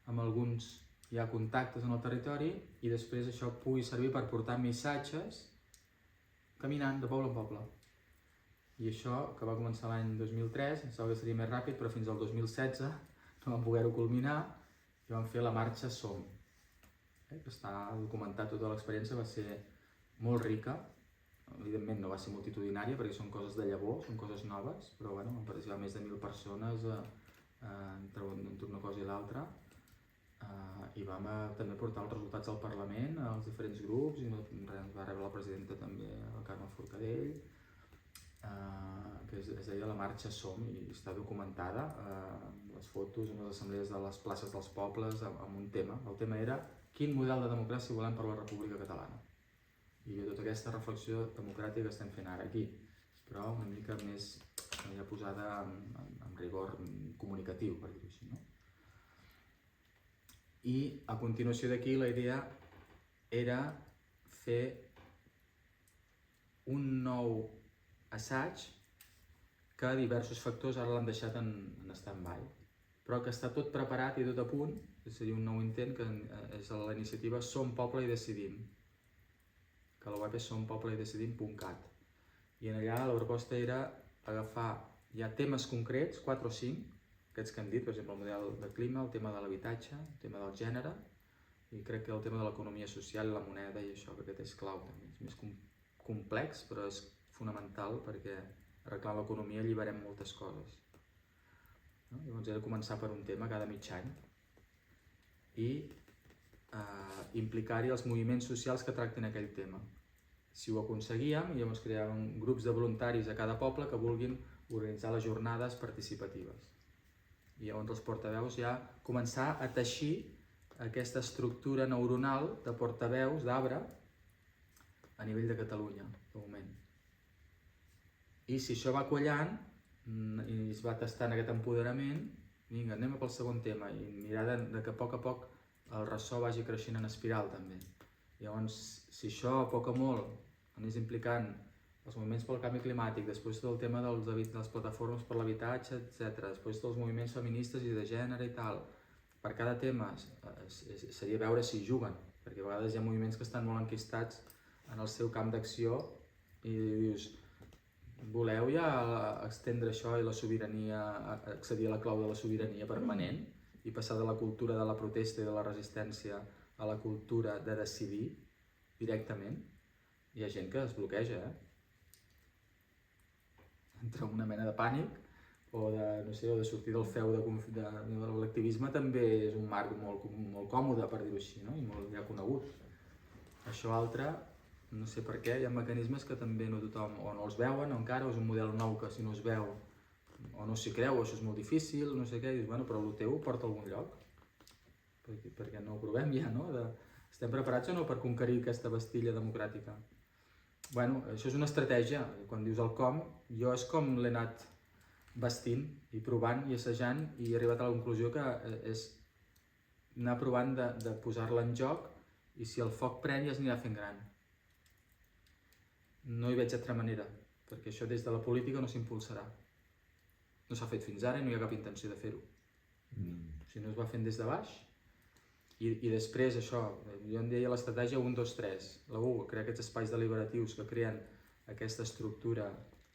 Speaker 1: amb alguns ja contactes en el territori, i després això pugui servir per portar missatges caminant de poble en poble. I això, que va començar l'any 2003, pensava que seria més ràpid, però fins al 2016 no vam poder-ho culminar i vam fer la Marxa Som, que està documentat. Tota l'experiència va ser molt rica, evidentment no va ser multitudinària perquè són coses de llavor, són coses noves, però bueno, van participar més de 1.000 persones entre una cosa i l'altra, i vam també portar els resultats al Parlament, als diferents grups, i ens va rebre la presidenta també, la Carme Forcadell, que es deia la Marxa Som, i està documentada amb les fotos, amb les assemblees de les places dels pobles, amb un tema. El tema era quin model de democràcia volem per la República Catalana. I tota aquesta reflexió democràtica que estem fent ara aquí, però una mica més ja posada amb rigor comunicatiu, per dir-ho així, no? I a continuació d'aquí la idea era fer un nou assaig que diversos factors ara l'han deixat en stand-by, però que està tot preparat i tot a punt, seria un nou intent, que és la iniciativa Som Poble i Decidim, que la web és sompopleidecidim.cat, i allà la proposta era agafar ja temes concrets, 4 o 5, aquests que hem dit, per exemple el model de clima, el tema de l'habitatge, el tema del gènere, i crec que el tema de l'economia social i la moneda i això, que aquest és clau també, és més complex, però és fonamental perquè arreglant l'economia alliberem moltes coses. Llavors era començar per un tema cada mig any i implicar-hi els moviments socials que tracten aquell tema. Si ho aconseguíem, llavors creàvem grups de voluntaris a cada poble que vulguin organitzar les jornades participatives. I llavors els portaveus ja començar a teixir aquesta estructura neuronal de portaveus d'arbre a nivell de Catalunya, de moment. I si això va quallant i es va tastant aquest empoderament, vinga, anem pel segon tema i mirar de que a poc el ressò vagi creixent en espiral també. Llavors, si això a poc o molt anés implicant els moviments pel canvi climàtic, després del tema de les plataformes per l'habitatge, etc., després dels moviments feministes i de gènere i tal, per cada tema seria veure si juguen, perquè a vegades hi ha moviments que estan molt enquistats en el seu camp d'acció i dius, voleu ja extendre això i la sobirania, accedir a la clau de la sobirania permanent i passar de la cultura de la protesta i de la resistència a la cultura de decidir directament, hi ha gent que es bloqueja, Entre una mena de pànic o de, no sé, o de sortir del feu de l'activisme també és un marc molt còmode, per dir-ho així, no? I molt ja conegut. Això altre, no sé per què, hi ha mecanismes que també no tothom o no els veuen encara, o és un model nou que si no es veu o no s'hi creu, o això és molt difícil, no sé què, i dius, bueno, però el teu porta a algun lloc, perquè no ho provem ja, no? Estem preparats o no per conquerir aquesta Bastilla democràtica? Bueno, això és una estratègia, quan dius el com, jo és com l'he anat vestint i provant i assajant i he arribat a la conclusió que és anar provant de posar-la en joc i si el foc pren ja es anirà fent gran. No hi veig altra manera, perquè això des de la política no s'impulsarà. No s'ha fet fins ara i no hi ha cap intenció de fer-ho. Si no es va fent des de baix. I després això, jo en deia l'estratègia 1, 2, 3. La 1, crear aquests espais deliberatius que creen aquesta estructura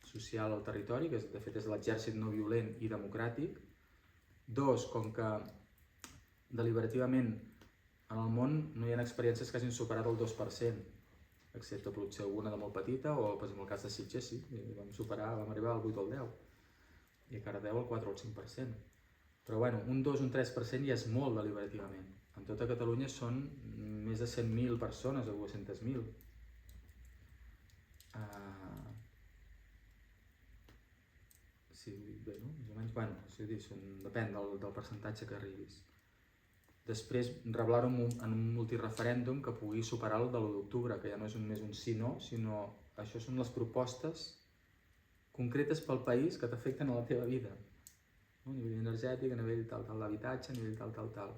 Speaker 1: social al territori, que de fet és l'exèrcit no violent i democràtic. 2, com que deliberativament en el món no hi ha experiències que hagin superat el 2%, excepte potser alguna de molt petita, o per exemple el cas de Sitges, sí, vam arribar al 8 o al 10, i a Cardedeu al 4 o al 5%. Però bueno, un 2 o un 3% ja és molt deliberativament. En tota Catalunya són més de 100.000 persones o 200.000. Sí, bé, no? Més o menys, bueno, depèn del percentatge que arribis. Després, reblar-ho en un multireferèndum que pugui superar el de l'1 d'octubre, que ja no és només un sí-no, sinó això són les propostes concretes pel país que t'afecten a la teva vida. A nivell energètic, a nivell tal, d'habitatge, a nivell tal.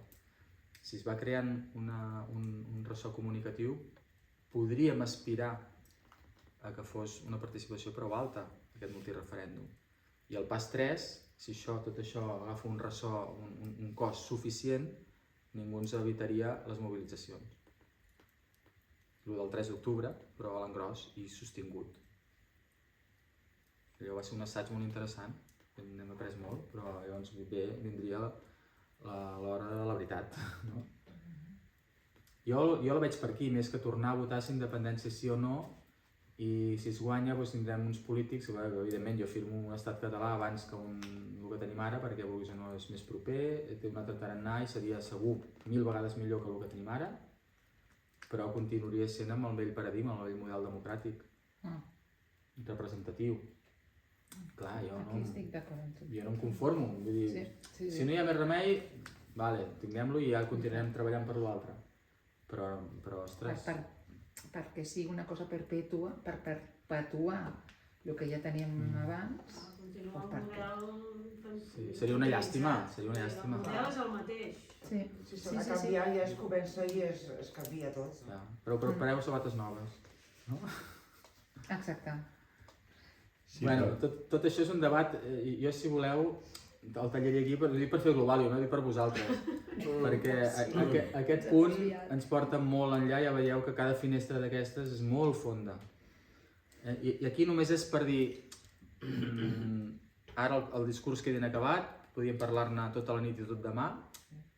Speaker 1: Si es va creant un ressò comunicatiu, podríem aspirar a que fos una participació prou alta, aquest multireferèndum. I el pas 3, si tot això agafa un ressò, un cost suficient, ningú ens evitaria les mobilitzacions. El del 3 d'octubre, però a l'engròs i sostingut. Allò va ser un assaig molt interessant, n'hem après molt, però llavors bé vindria l'hora de la veritat, no? Jo la veig per aquí, més que tornar a votar si independència sí o no, i si es guanya tindrem uns polítics, evidentment jo firmo un estat català abans que el que tenim ara, perquè vulguis o no és més proper, té un altre tarannà i seria segur 1000 vegades millor que el que tenim ara, però continuaria sent amb el vell paradigma, el vell model democràtic, representatiu. Clar, jo no em conformo, vull dir, si no hi ha més remei, tinguem-lo i ja continuarem treballant per l'altre, però ostres...
Speaker 6: Perquè sigui una cosa perpètua, per perpetuar el que ja teníem abans...
Speaker 7: Continuar el model...
Speaker 1: Sí, seria una llàstima,
Speaker 7: El model és el mateix.
Speaker 2: Si s'ha de canviar ja es comença i es canvia tot.
Speaker 1: Però prepareu sabates noves, no?
Speaker 6: Exacte.
Speaker 1: Bueno, tot això és un debat, jo si voleu el tallaré aquí, però dic per fer global, jo no dic per vosaltres, perquè aquest punt ens porta molt enllà, ja veieu que cada finestra d'aquestes és molt fonda. I aquí només és per dir, ara el discurs queda inacabat, podíem parlar-ne tota la nit i tot demà,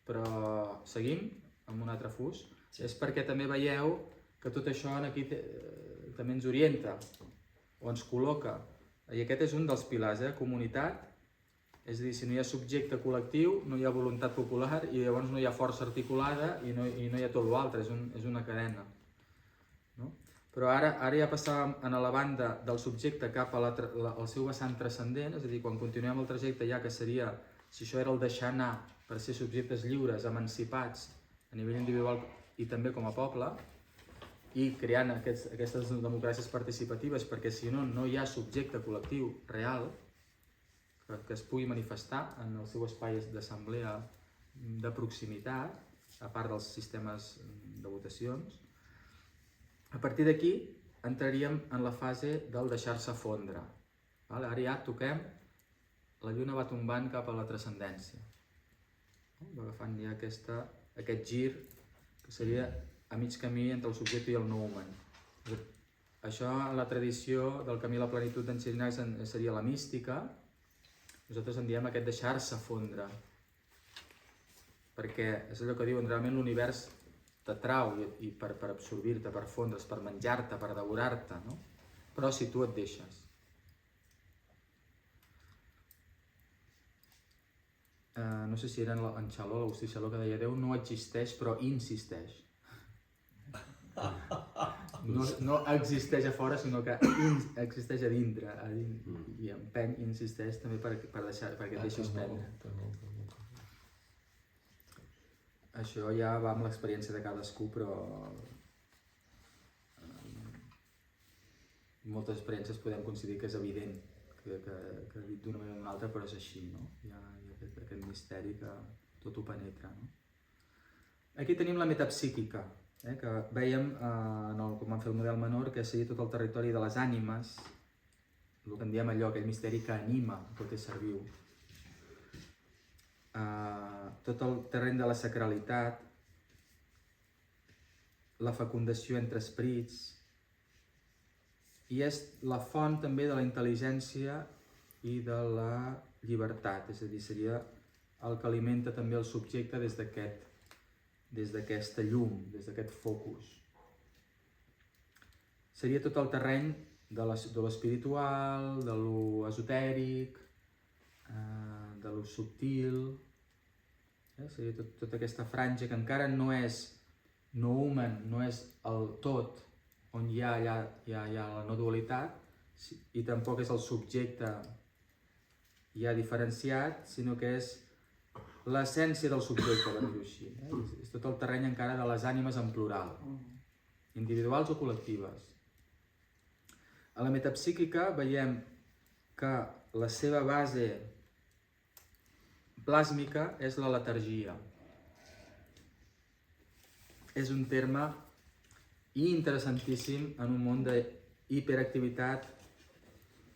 Speaker 1: però seguim amb un altre fus, és perquè també veieu que tot això aquí també ens orienta, o ens col·loca. I aquest és un dels pilars, comunitat, és a dir, si no hi ha subjecte col·lectiu, no hi ha voluntat popular i llavors no hi ha força articulada i no hi ha tot l'altre, és una cadena. Però ara ja passàvem a la banda del subjecte cap al seu vessant transcendent, és a dir, quan continuem el trajecte ja que seria, si això era el deixar anar per ser subjectes lliures, emancipats a nivell individual i també com a poble, i creant aquestes democràcies participatives, perquè si no, no hi ha subjecte col·lectiu real que es pugui manifestar en el seu espai d'assemblea de proximitat, a part dels sistemes de votacions. A partir d'aquí entraríem en la fase del deixar-se fondre. Ara ja toquem, la lluna va tombant cap a la transcendència. Va agafant ja aquest gir que seria a mig camí entre el subjecte i el no humà. Això, la tradició del camí a la plenitud d'en Xirinacs seria la mística. Nosaltres en diem aquest deixar-se fondre. Perquè és allò que diuen, realment l'univers t'atrau i per absorbir-te, per fondre's, per menjar-te, per devorar-te, no? Però si tu et deixes. No sé si era en Xaló, l'Agustí Xaló, que deia Déu no existeix però insisteix. No existeix a fora, sinó que existeix a dintre i empeny i insisteix també perquè et deixis prendre. Això ja va amb l'experiència de cadascú, però moltes experiències podem coincidir que és evident, que dit d'una manera o d'una altra, però és així, no? Hi ha aquest misteri que tot ho penetra, no? Aquí tenim la metapsíquica, que vèiem, com vam fer el model menor, que seria tot el territori de les ànimes, el que en diem allò, aquell misteri que anima tot ésser viu. Tot el terreny de la sacralitat, la fecundació entre esprits, i és la font també de la intel·ligència i de la llibertat, és a dir, seria el que alimenta també el subjecte des d'aquesta llum, des d'aquest focus. Seria tot el terreny de l'espiritual, de lo esotèric, de lo subtil, seria tota aquesta franja que encara no és no-human, no és el tot, on hi ha la no dualitat, i tampoc és el subjecte ja diferenciat, sinó que és l'essència del subjecte, per dir-ho així. És tot el terreny encara de les ànimes en plural, individuals o col·lectives. A la metapsíquica veiem que la seva base plàsmica és la letargia. És un terme interessantíssim en un món d'hiperactivitat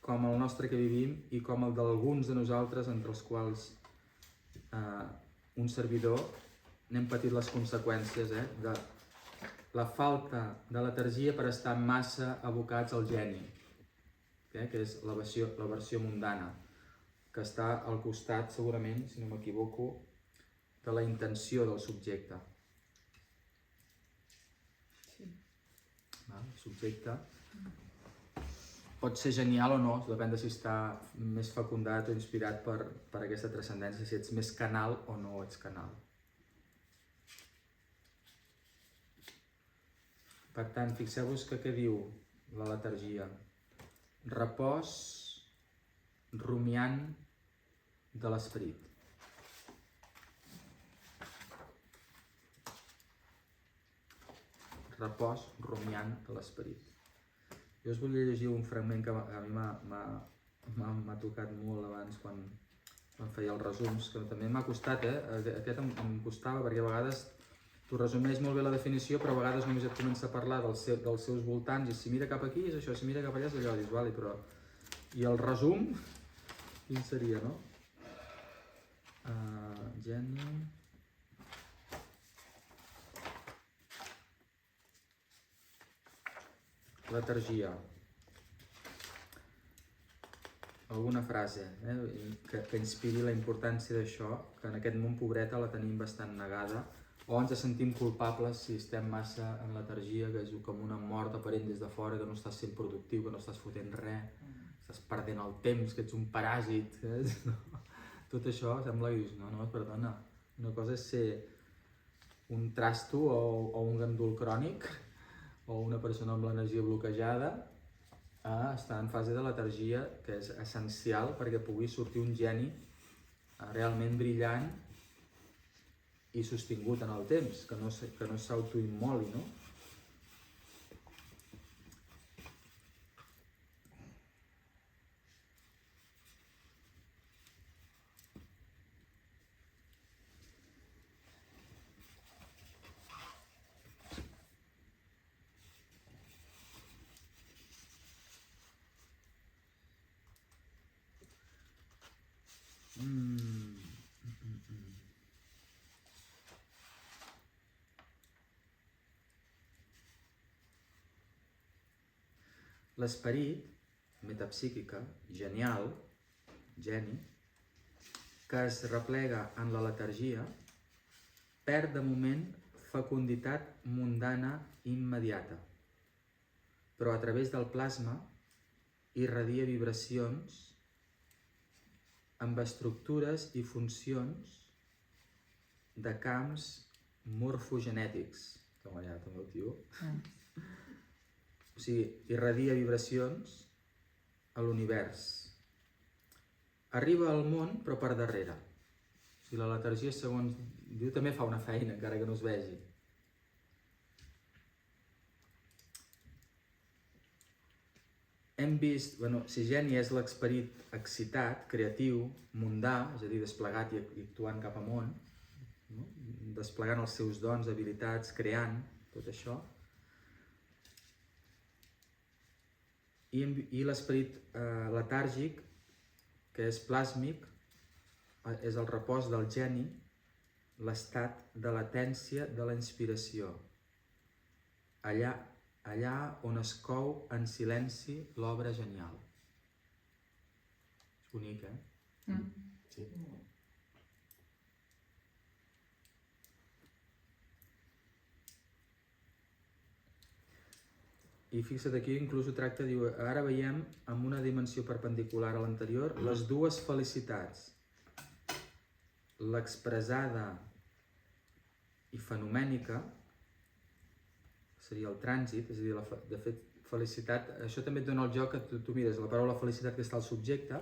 Speaker 1: com el nostre que vivim i com el d'alguns de nosaltres, entre els quals un servidor, n'hem patit les conseqüències de la falta de letargia per estar massa abocats al geni, que és la versió mundana, que està al costat, segurament, si no m'equivoco, de la intenció del subjecte. El subjecte pot ser genial o no, depèn de si està més fecundat o inspirat per aquesta transcendència, si ets més canal o no ets canal. Per tant, fixeu-vos que què diu la letargia? Repòs rumiant de l'esperit. Repòs rumiant de l'esperit. Jo us volia llegir un fragment que a mi m'ha tocat molt abans quan feia els resums, que també m'ha costat, aquest em costava perquè a vegades tu resumeix molt bé la definició, però a vegades només et comença a parlar dels seus voltants i si mira cap aquí és això, si mira cap allà és allò, dius, vale, però... I el resum, quin seria, no? Geni... Letargia. Alguna frase que inspiri la importància d'això, que en aquest món pobreta la tenim bastant negada, o ens sentim culpables si estem massa en letargia, que és com una mort aparent des de fora, que no estàs sent productiu, que no estàs fotent res, estàs perdent el temps, que ets un paràsit. Tot això sembla que dius, no, perdona, una cosa és ser un trasto o un gandul crònic, o una persona amb l'energia bloquejada, a estar en fase de letargia, que és essencial perquè pugui sortir un geni realment brillant i sostingut en el temps, que no s'autoimmoli, no? L'esperit, metapsíquica, genial, geni, que es replega en la letargia, perd de moment fecunditat mundana immediata, però a través del plasma irradia vibracions amb estructures i funcions de camps morfogenètics. Toma ja, també ho tio. O sigui, irradia vibracions a l'univers. Arriba al món, però per darrere. O sigui, la letargia, segons diu, també fa una feina, encara que no es vegi. Hem vist, si geni és l'esperit excitat, creatiu, mundà, és a dir, desplegat i actuant cap amunt, no? Desplegant els seus dons, habilitats, creant, tot això. I l'esperit letàrgic, que és plàsmic, és el repòs del geni, l'estat de latència de la inspiració. Allà on es cou en silenci l'obra genial. És bonic, eh?
Speaker 5: Sí.
Speaker 1: I fixa't aquí, inclús ho tracta, diu, ara veiem amb una dimensió perpendicular a l'anterior les dues felicitats. L'expressada i fenomènica, seria el trànsit, és a dir, de fet, felicitat, això també et dona el joc que tu mires la paraula felicitat que està al subjecte,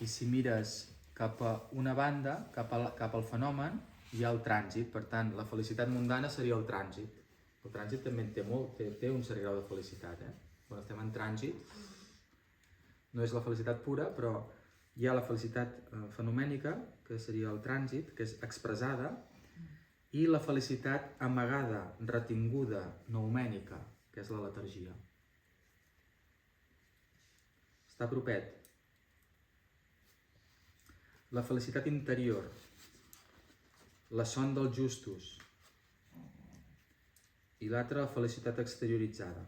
Speaker 1: i si mires cap a una banda, cap al fenomen, hi ha el trànsit. Per tant, la felicitat mundana seria el trànsit. El trànsit també té un cert grau de felicitat, eh? Quan estem en trànsit, no és la felicitat pura, però hi ha la felicitat fenomènica, que seria el trànsit, que és expressada, i la felicitat amagada, retinguda, noumènica, que és la letargia. Està propet. La felicitat interior, la son dels justos, i l'altra la felicitat exterioritzada.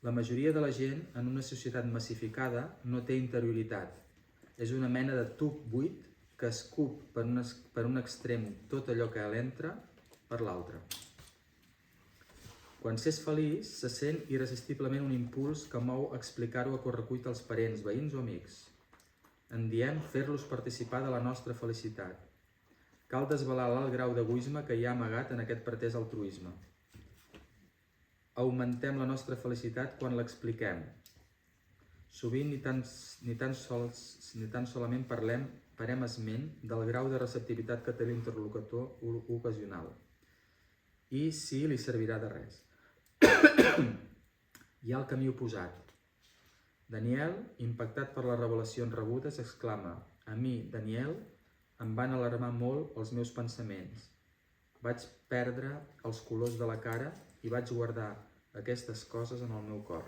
Speaker 1: La majoria de la gent en una societat massificada no té interioritat. És una mena de tub buit que escup per un extrem tot allò que l'entra per l'altre. Quan s'és feliç, se sent irresistiblement un impuls que mou explicar-ho a correcuita als parents, veïns o amics. En diem fer-los participar de la nostra felicitat. Cal desvelar l'alt grau d'egoisme que hi ha amagat en aquest pretès altruisme. Augmentem la nostra felicitat quan l'expliquem. Sovint ni tan solament farem esment del grau de receptivitat que té l'interlocutor ocasional i si li servirà de res. Hi ha el camí oposat. Daniel, impactat per les revelacions rebudes, exclama: a mi, Daniel, em van alarmar molt els meus pensaments. Vaig perdre els colors de la cara i vaig guardar aquestes coses en el meu cor.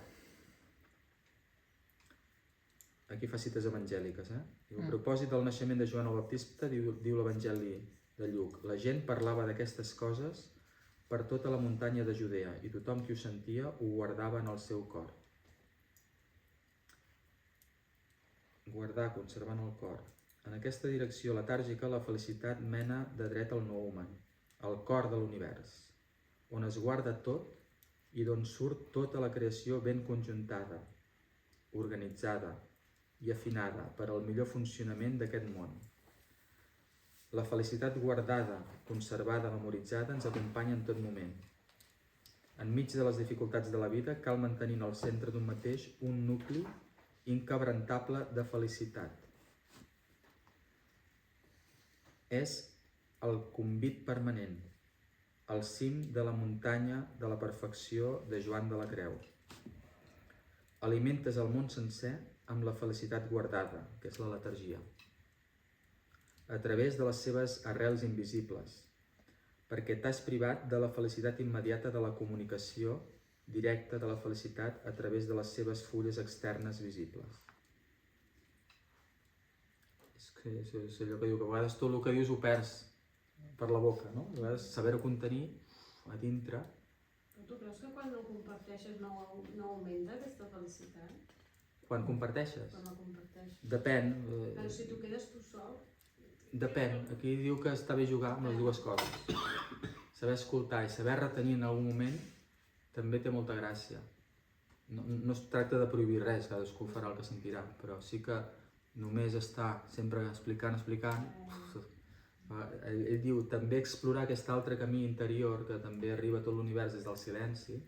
Speaker 1: Aquí fa cites evangèliques, eh? Diu, a propòsit del naixement de Joan el Baptista, diu l'Evangeli de Lluc, la gent parlava d'aquestes coses per tota la muntanya de Judea i tothom qui ho sentia ho guardava en el seu cor. Guardar, conservar en el cor. En aquesta direcció letàrgica, la felicitat mena de dret al noumen, al cor de l'univers, on es guarda tot i d'on surt tota la creació ben conjuntada, organitzada i afinada per al millor funcionament d'aquest món. La felicitat guardada, conservada, memoritzada ens acompanya en tot moment. Enmig de les dificultats de la vida cal mantenir al centre d'un mateix un nucli inquebrantable de felicitat. És el convit permanent, al cim de la muntanya de la perfecció de Joan de la Creu. Alimentes el món sencer amb la felicitat guardada, que és la letargia, a través de les seves arrels invisibles, perquè t'has privat de la felicitat immediata de la comunicació directa de la felicitat a través de les seves fulles externes visibles. És allò que diu, que a vegades tot el que dius ho perds per la boca, no? A vegades saber-ho contenir a dintre.
Speaker 7: Però tu creus que quan ho comparteixes no augmenta aquesta felicitat?
Speaker 1: Quan comparteixes?
Speaker 7: Quan la comparteixes.
Speaker 1: Depèn.
Speaker 7: Però si tu quedes tu sol...
Speaker 1: Depèn. Aquí diu que està bé jugar amb les dues coses. Saber escoltar i saber retenir en algun moment també té molta gràcia. No es tracta de prohibir res, cadascú farà el que sentirà, però sí que només estar sempre explicant. Ell diu també explorar aquest altre camí interior que també arriba a tot l'univers des del silenci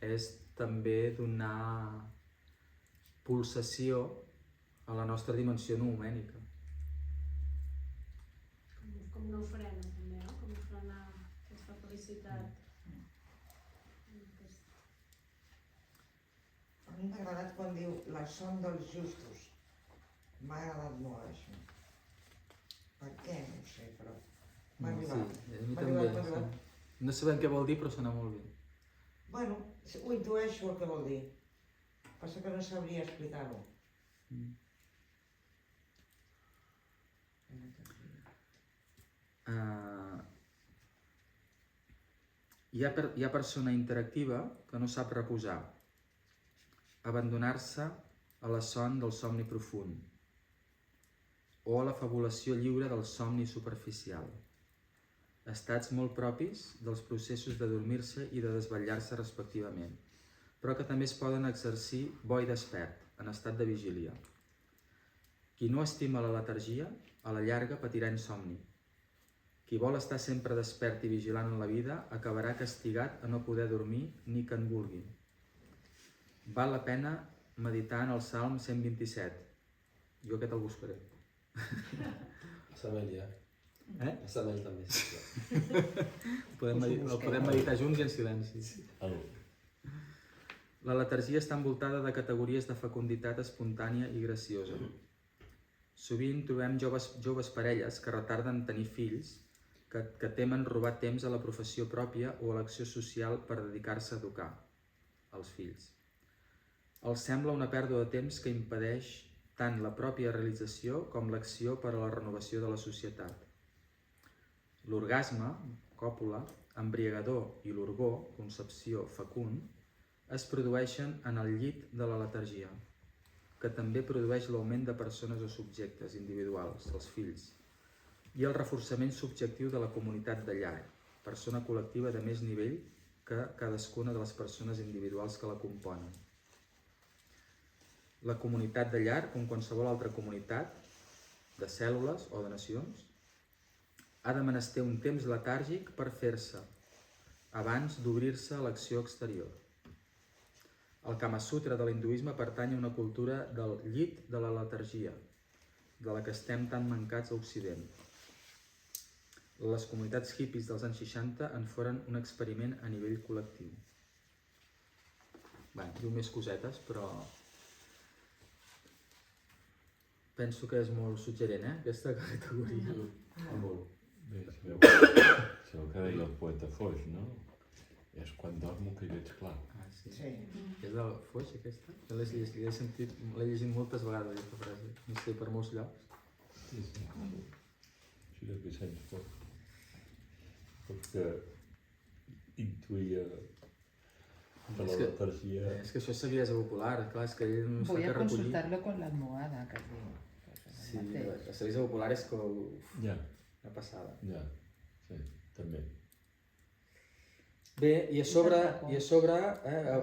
Speaker 1: és també donar pulsació a la nostra dimensió noumènica.
Speaker 7: Com no frena també, no? Com frenar aquesta felicitat.
Speaker 2: A mi m'ha agradat quan diu la son dels justos. M'ha agradat molt això. Per què? No ho sé, però m'ha arribat.
Speaker 1: Sí, a mi també. No sabem què vol dir, però sona molt bé.
Speaker 2: Bueno, ho intueixo el que vol dir. Passa que no sabria explicar-ho.
Speaker 1: Hi ha persona interactiva que no sap reposar, abandonar-se a la son del somni profund o a la fabulació lliure del somni superficial, estats molt propis dels processos de dormir-se i de desvetllar-se respectivament, però que també es poden exercir bo i despert, en estat de vigília. Qui no estima la letargia, a la llarga patirà insomni. Qui vol estar sempre despert i vigilant en la vida acabarà castigat a no poder dormir ni que en vulgui. Val la pena meditar en el Salm 127. Jo aquest el buscaré.
Speaker 5: A Samel ja.
Speaker 1: A
Speaker 5: Samel també, sí.
Speaker 1: El podem meditar junts i en silenci. La letargia està envoltada de categories de fecunditat espontània i graciosa. Sovint trobem joves parelles que retarden tenir fills, que temen robar temps a la professió pròpia o a l'acció social per dedicar-se a educar els fills. Els sembla una pèrdua de temps que impedeix tant la pròpia realització com l'acció per a la renovació de la societat. L'orgasme, còpula, embriagador i l'orgó, concepció, fecund, es produeixen en el llit de la letargia, que també produeix l'augment de persones o subjectes individuals, els fills, i el reforçament subjectiu de la comunitat de llar, persona col·lectiva de més nivell que cadascuna de les persones individuals que la componen. La comunitat de llar, com qualsevol altra comunitat, de cèl·lules o de nacions, ha de menester un temps letàrgic per fer-se, abans d'obrir-se a l'acció exterior. El Kama Sutra de l'hinduisme pertany a una cultura del llit de la letargia, de la que estem tan mancats a Occident. Les comunitats hippies dels anys 60 en foren un experiment a nivell col·lectiu. Bé, diu més cosetes, però penso que és molt suggerent, aquesta categoria.
Speaker 5: Molt.
Speaker 4: Bé, sabeu que deia el poeta Foix, no? És quan dormo que hi veig clar.
Speaker 1: Sí.
Speaker 2: Sí.
Speaker 1: És del Foix, aquesta? L'he llegit moltes vegades, aquesta frase. No sé, per molts llocs.
Speaker 4: Sí. Això és Vicenç Foix. Foix que intuïa de la letargia.
Speaker 1: És que això és saviesa popular, clar, és que ell no
Speaker 6: Voy
Speaker 1: sap
Speaker 6: a
Speaker 1: què recollir.
Speaker 6: consultarlo con la almohada, que diu.
Speaker 1: Sí, la saviesa popular és que
Speaker 4: Ja,
Speaker 1: una passada.
Speaker 4: sí, també.
Speaker 1: Bé, i a sobre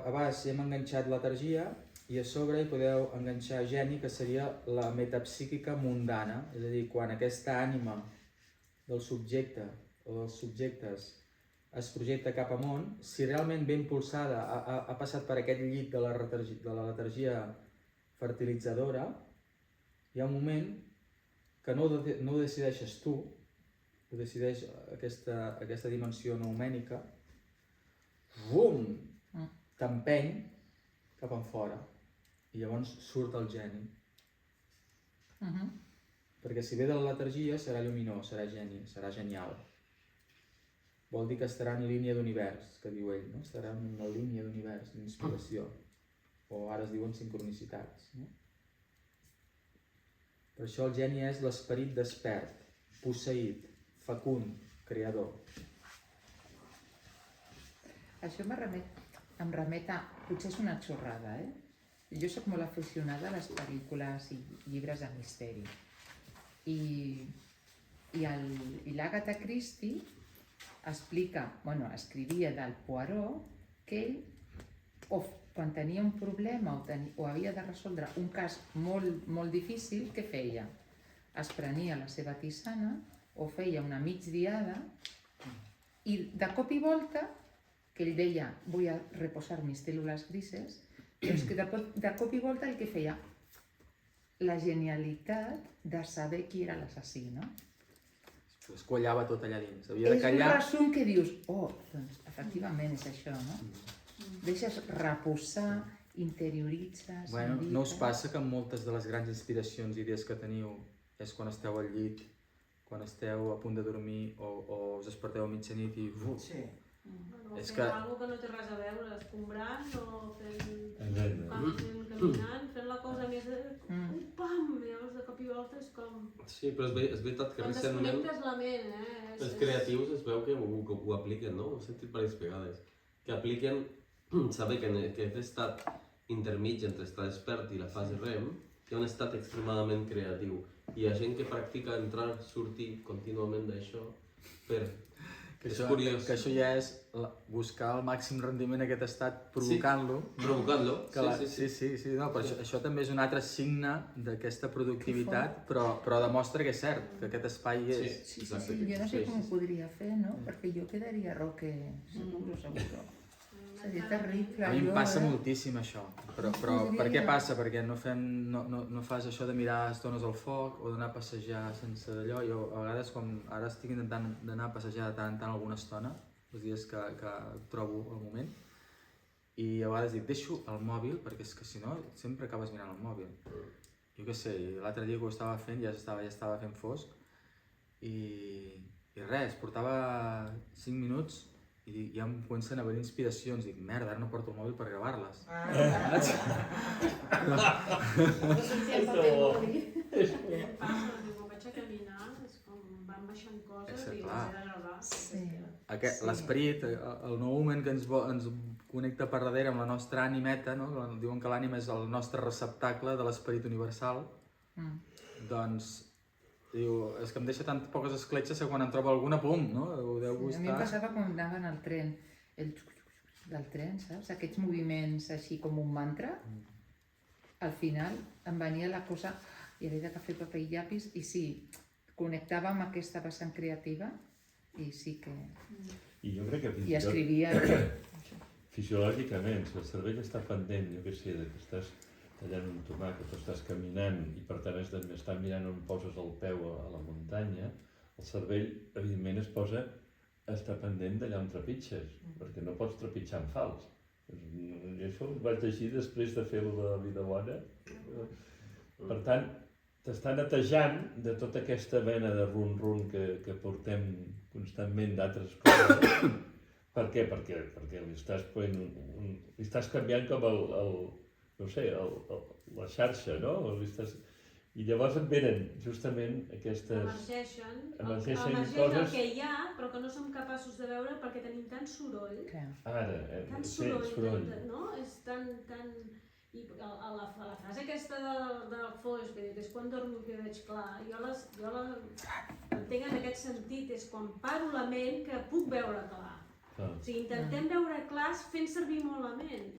Speaker 1: abans hem enganxat letargia, i a sobre hi podeu enganxar geni, que seria la metapsíquica mundana, és a dir, quan aquesta ànima del subjecte o dels subjectes es projecta cap amunt, si realment ben impulsada ha passat per aquest llit de la letargia fertilitzadora, hi ha un moment que no ho decideixes tu, ho decideix aquesta dimensió noumènica, bum, t'empeny cap enfora i llavors surt el geni. Perquè si ve de la letargia serà lluminós, serà geni, serà genial. Vol dir que estarà en línia d'univers, que diu ell, no? Estarà en una línia d'univers, d'inspiració, o ara es diuen sincronicitats. No? Per això el geni és l'esperit despert, posseït, fecund, creador.
Speaker 6: Això em remet a... Potser és una xorrada, Jo soc molt aficionada a les pel·lícules i llibres de misteri. I l'Agatha Christie explica, escrivia del Poirot que ell, quan tenia un problema o havia de resoldre un cas molt difícil, què feia? Es prenia la seva tisana o feia una migdiada i de cop i volta, que ell deia voy a reposar mis células grises, doncs que de cop i volta el que feia la genialitat de saber qui era l'assassí, no?
Speaker 1: Es quallava tot allà dins, havia de
Speaker 6: És un
Speaker 1: callar.
Speaker 6: resum que dius, doncs efectivament és això, no? Deixes reposar, interioritzes,
Speaker 1: Bueno,
Speaker 6: medites...
Speaker 1: no us passa que moltes de les grans inspiracions i idees que teniu és quan esteu al llit, quan esteu a punt de dormir o us desperteu a mitjanit i...
Speaker 2: Sí.
Speaker 7: Bueno,
Speaker 1: És
Speaker 7: fent
Speaker 1: que-
Speaker 7: alguna que no té res a veure, escombrant o fent...
Speaker 4: Exacte.
Speaker 7: caminant, fent la cosa més de... Pam! Llavors de cop i volta és com...
Speaker 5: Sí, però és veritat que
Speaker 7: Quan
Speaker 5: recentment
Speaker 7: desconnectes la ment,
Speaker 5: els creatius es veu que ho apliquen, no? Ho he sentit diverses vegades. Que apliquen saber que en aquest estat intermig entre estar despert i la fase REM hi ha un estat extremadament creatiu. I hi ha gent que practica entrar, sortir contínuament d'això per... És curiós.
Speaker 1: Que això ja és buscar el màxim rendiment en aquest estat provocant-lo.
Speaker 5: Provocant-lo,
Speaker 1: Sí, no, però això també és un altre signe d'aquesta productivitat, però demostra que és cert, que aquest espai és...
Speaker 6: Sí, jo no sé com ho podria fer, no? Perquè jo quedaria roque, seguro. Seria terrible.
Speaker 1: A mi em passa
Speaker 6: jo,
Speaker 1: moltíssim això, però
Speaker 6: podria-
Speaker 1: per què passa? Perquè no fas això de mirar estones al foc o d'anar a passejar sense allò. Jo a vegades, com ara estic intentant d'anar a passejar de tant en tant alguna estona, els dies que trobo el moment, i a vegades dic, deixo el mòbil, perquè és que si no sempre acabes mirant el mòbil. Jo què sé, l'altre dia que ho estava fent ja estava fent fosc i res, portava 5 minuts i ja em comencen a venir inspiracions, dic, merda, ara no porto el mòbil per gravar-les.
Speaker 7: Em passa, quan vaig a caminar, és com van baixant coses
Speaker 1: És que,
Speaker 7: i
Speaker 1: clar.
Speaker 7: les he de gravar.
Speaker 6: Sí.
Speaker 1: L'esperit, el noument que ens connecta per darrere amb la nostra ànimeta, no? Diuen que l'ànima és el nostre receptacle de l'esperit universal, doncs diu, és que em deixa tan poques escletxes que quan en trobo alguna, pum, no? Ho deu
Speaker 6: A mi em
Speaker 1: gustar.
Speaker 6: passava quan anava en el tren, el del tren, saps? Aquests moviments així com un mantra. Al final em venia la cosa, i havia d'agafar paper i llapis, i sí, connectava amb aquesta vessant creativa, i sí que...
Speaker 4: I jo crec que fins
Speaker 6: I
Speaker 4: i tot
Speaker 6: escrivia...
Speaker 4: fisiològicament, si el cervell està pendent, jo què sé, que estàs tallant un tomàquet o estàs caminant i per tant has d'estar mirant on poses el peu a la muntanya, el cervell evidentment es posa a estar pendent d'allà on trepitges, perquè no pots trepitjar en fals. I això ho vaig llegir després de fer-ho de la vida bona. Per tant, t'està netejant de tota aquesta mena de run-run que portem constantment d'altres coses. Per què? Perquè li estàs canviant com la xarxa, no? I llavors et venen justament aquestes...
Speaker 7: Emergeixen el
Speaker 4: coses...
Speaker 7: que hi ha, però que no som capaços de veure perquè tenim tant soroll.
Speaker 4: Ara,
Speaker 7: Tant
Speaker 4: sí,
Speaker 7: soroll, no? És tan... I la frase aquesta del Foix, que és quan dormo que veig clar, jo l'entenc en aquest sentit, és quan paro la ment que puc veure clar. O sigui, intentem veure clars fent servir molt la ment.